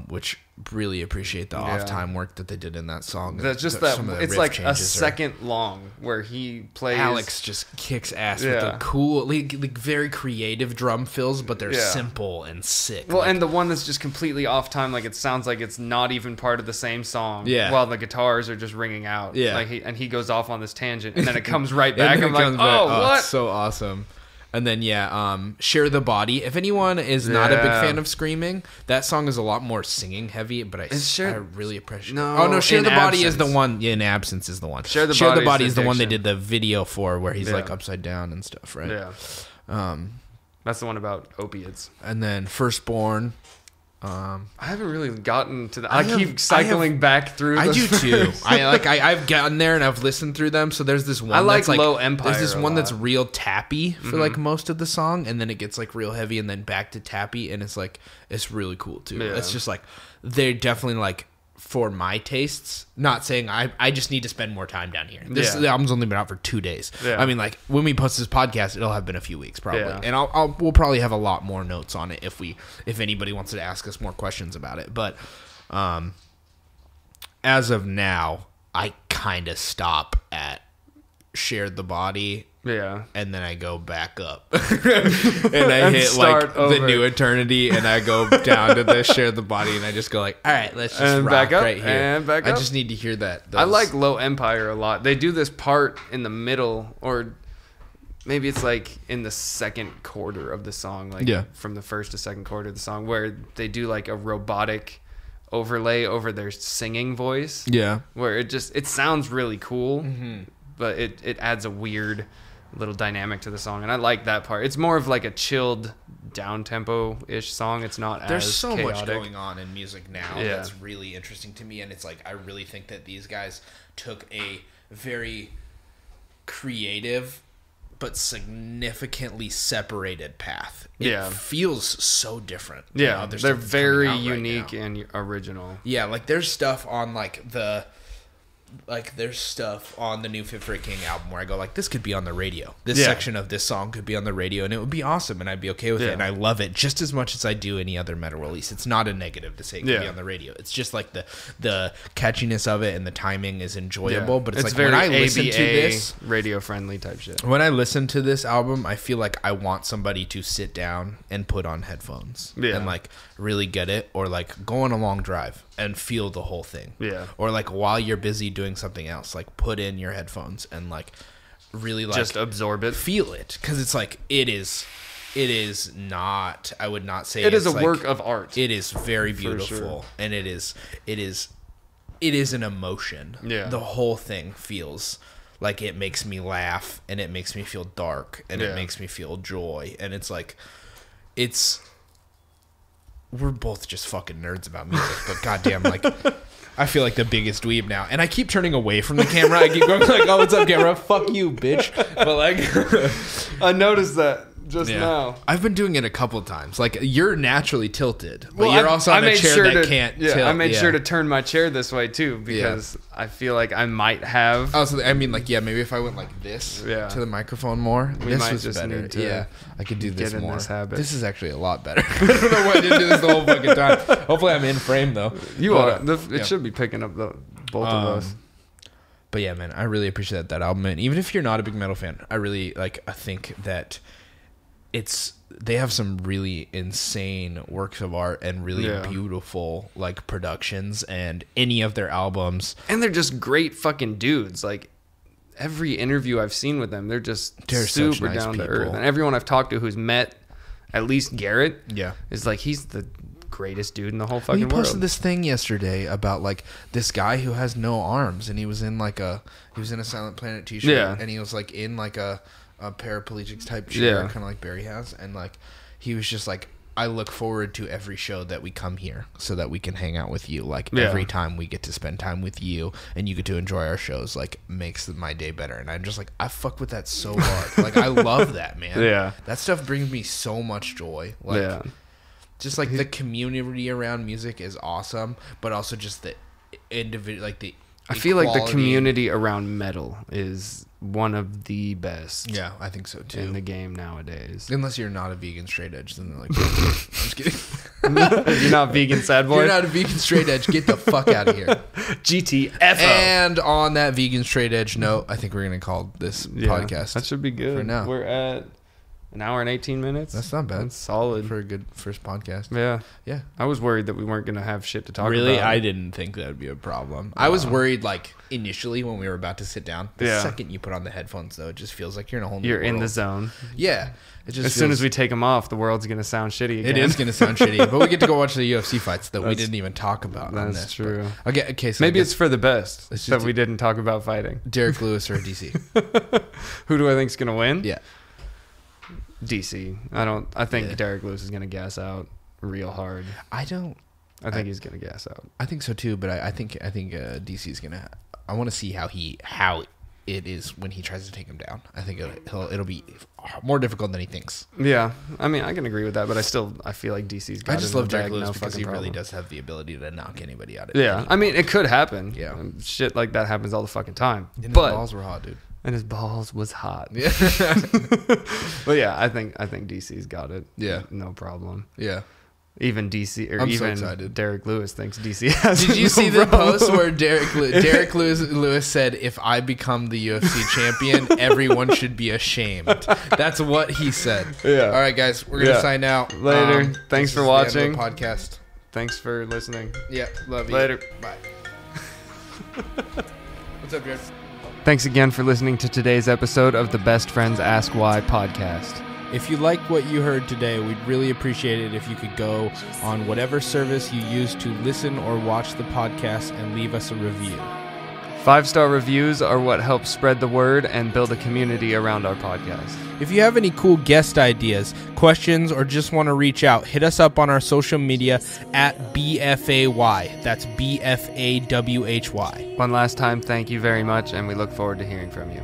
which really appreciate the off-time work that they did in that song. That's just that it's like a second long where he plays. Alex just kicks ass with the cool, like very creative drum fills, but they're simple and sick. Well, and the one that's just completely off time, like it sounds like it's not even part of the same song. Yeah. While the guitars are just ringing out. Yeah. Like he goes off on this tangent, and then it comes right back. I'm like, what? It's so awesome. And then Share the Body. If anyone is not a big fan of screaming, that song is a lot more singing heavy, but I really appreciate it. No, Share the Body is the one. In Absence is the one. Share the Body is the one they did the video for, where he's like upside down and stuff, right? Yeah. That's the one about opiates. And then Firstborn. I haven't really gotten to that. I keep cycling back through. I do too. I've gotten there and I've listened through them. So there's this one. I like Low Empire. There's this one that's real tappy for like most of the song, and then it gets like real heavy, and then back to tappy, and it's really cool too. Yeah. It's just like they're definitely like for my tastes. Not saying I just need to spend more time down here. The album's only been out for 2 days. Yeah. I mean, like when we post this podcast, it'll have been a few weeks probably, and we'll probably have a lot more notes on it if anybody wants to ask us more questions about it. But as of now, I kind of stop at Shared the Body. Yeah. And then I go back up. And I hit like the New Eternity, and I go down to the Share the Body, and I just go like, all right, let's just rock back up, right here. And back up. I just need to hear that. I like Low Empire a lot. They do this part in the middle, or maybe it's like in the second quarter of the song, like from the first to second quarter of the song, where they do like a robotic overlay over their singing voice. Yeah. Where it sounds really cool, but it adds a weird little dynamic to the song, and I like that part. It's more of like a chilled down tempo ish song. It's not there's as so chaotic. Much going on in music now that's really interesting to me, and it's like I really think that these guys took a very creative but significantly separated path. It feels so different. Yeah, they're very unique and original. Yeah, like there's stuff on there's stuff on the new Fit for a King album where I go like, this could be on the radio. This section of this song could be on the radio, and it would be awesome, and I'd be okay with it, and I love it just as much as I do any other metal release. It's not a negative to say it could be on the radio. It's just like the catchiness of it and the timing is enjoyable, but it's like very when I listen to this, radio friendly type shit. When I listen to this album, I feel like I want somebody to sit down and put on headphones and like really get it, or like go on a long drive and feel the whole thing. Yeah. Or like while you're busy doing something else, like put in your headphones and like really like just absorb it, feel it, because it's like it is not, I would not say it is a like, work of art. It is very beautiful, and it is an emotion. Yeah. The whole thing feels like it makes me laugh, and it makes me feel dark, and it makes me feel joy, and it's like we're both just fucking nerds about music, but goddamn, like I feel like the biggest dweeb now, and I keep turning away from the camera. I keep going like, "Oh, what's up, camera? Fuck you, bitch!" But like, I noticed that just now. I've been doing it a couple times. Like you're naturally tilted, but you're also on a chair that can't tilt. I made sure to turn my chair this way too, because I feel like I might have. Also, I mean, like, maybe if I went like this to the microphone more, this was just better. Need to I could do this more. This is actually a lot better. I don't know why I didn't do this the whole fucking time. Hopefully, I'm in frame though. You are. It should be picking up both of us. But yeah, man, I really appreciate that album. And even if you're not a big metal fan, I really I think that they have some really insane works of art and really beautiful like productions, and any of their albums, and they're just great fucking dudes. Like every interview I've seen with them, they're super nice down to earth, and everyone I've talked to who's met at least Garrett is like, he's the greatest dude in the whole fucking world. He posted this thing yesterday about like this guy who has no arms, and he was in a Silent Planet t-shirt, and he was like in like a paraplegic type chair, kind of like Barry has, and like he was just like, I look forward to every show that we come here so that we can hang out with you. Like every time we get to spend time with you and you get to enjoy our shows, like makes my day better. And I'm just like, I fuck with that so hard. Like I love that, man. Yeah, that stuff brings me so much joy. Like just like the community around music is awesome, but also just the individual, like the I feel like the community around metal is one of the best. Yeah, I think so too. In the game nowadays. Unless you're not a vegan straight edge, then they're like, I'm just kidding. You're not vegan sad boy? You're not a vegan straight edge. Get the fuck out of here. GTFO. And on that vegan straight edge note, I think we're going to call this podcast. That should be good. For now. We're at an hour and 18 minutes. That's not bad. That's solid. For a good first podcast. Yeah. Yeah. I was worried that we weren't going to have shit to talk about. Really? I didn't think that would be a problem. I was worried, like, initially when we were about to sit down. The second you put on the headphones, though, it just feels like you're in a whole new world. You're in the zone. Yeah. It just soon as we take them off, the world's going to sound shitty again. It is going to sound shitty. But we get to go watch the UFC fights that we didn't even talk about on this. That's true. Okay, so maybe it's for the best that we didn't talk about fighting. Derek Lewis or DC? Who do I think's going to win? Yeah. DC. I think Derek Lewis is going to gas out real hard. I think he's going to gas out. I think so too, but I think DC is going to. I want to see how it is when he tries to take him down. I think it'll be more difficult than he thinks. Yeah, I mean, I can agree with that, but I feel like DC's got. I just love Derek Lewis because he really does have the ability to knock anybody out. Yeah, I mean, it could happen. Yeah, shit like that happens all the fucking time. And his balls were hot, dude. And his balls was hot. Yeah. But yeah, I think DC's got it. Yeah. No problem. Yeah. Even DC or I'm so even excited. Derek Lewis thinks DC has. Did you no see the problem. post where Derek Lewis said, "If I become the UFC champion, everyone should be ashamed." That's what he said. Yeah. All right, guys, we're gonna sign out later. Thanks for watching. Podcast. Thanks for listening. Yeah, love you. Later. Bye. What's up, Jared? Thanks again for listening to today's episode of the Best Friends Ask Why podcast. If you liked what you heard today, we'd really appreciate it if you could go on whatever service you use to listen or watch the podcast and leave us a review. 5-star reviews are what helps spread the word and build a community around our podcast. If you have any cool guest ideas, questions, or just want to reach out, hit us up on our social media at BFAY. That's BFAWHY. One last time, thank you very much, and we look forward to hearing from you.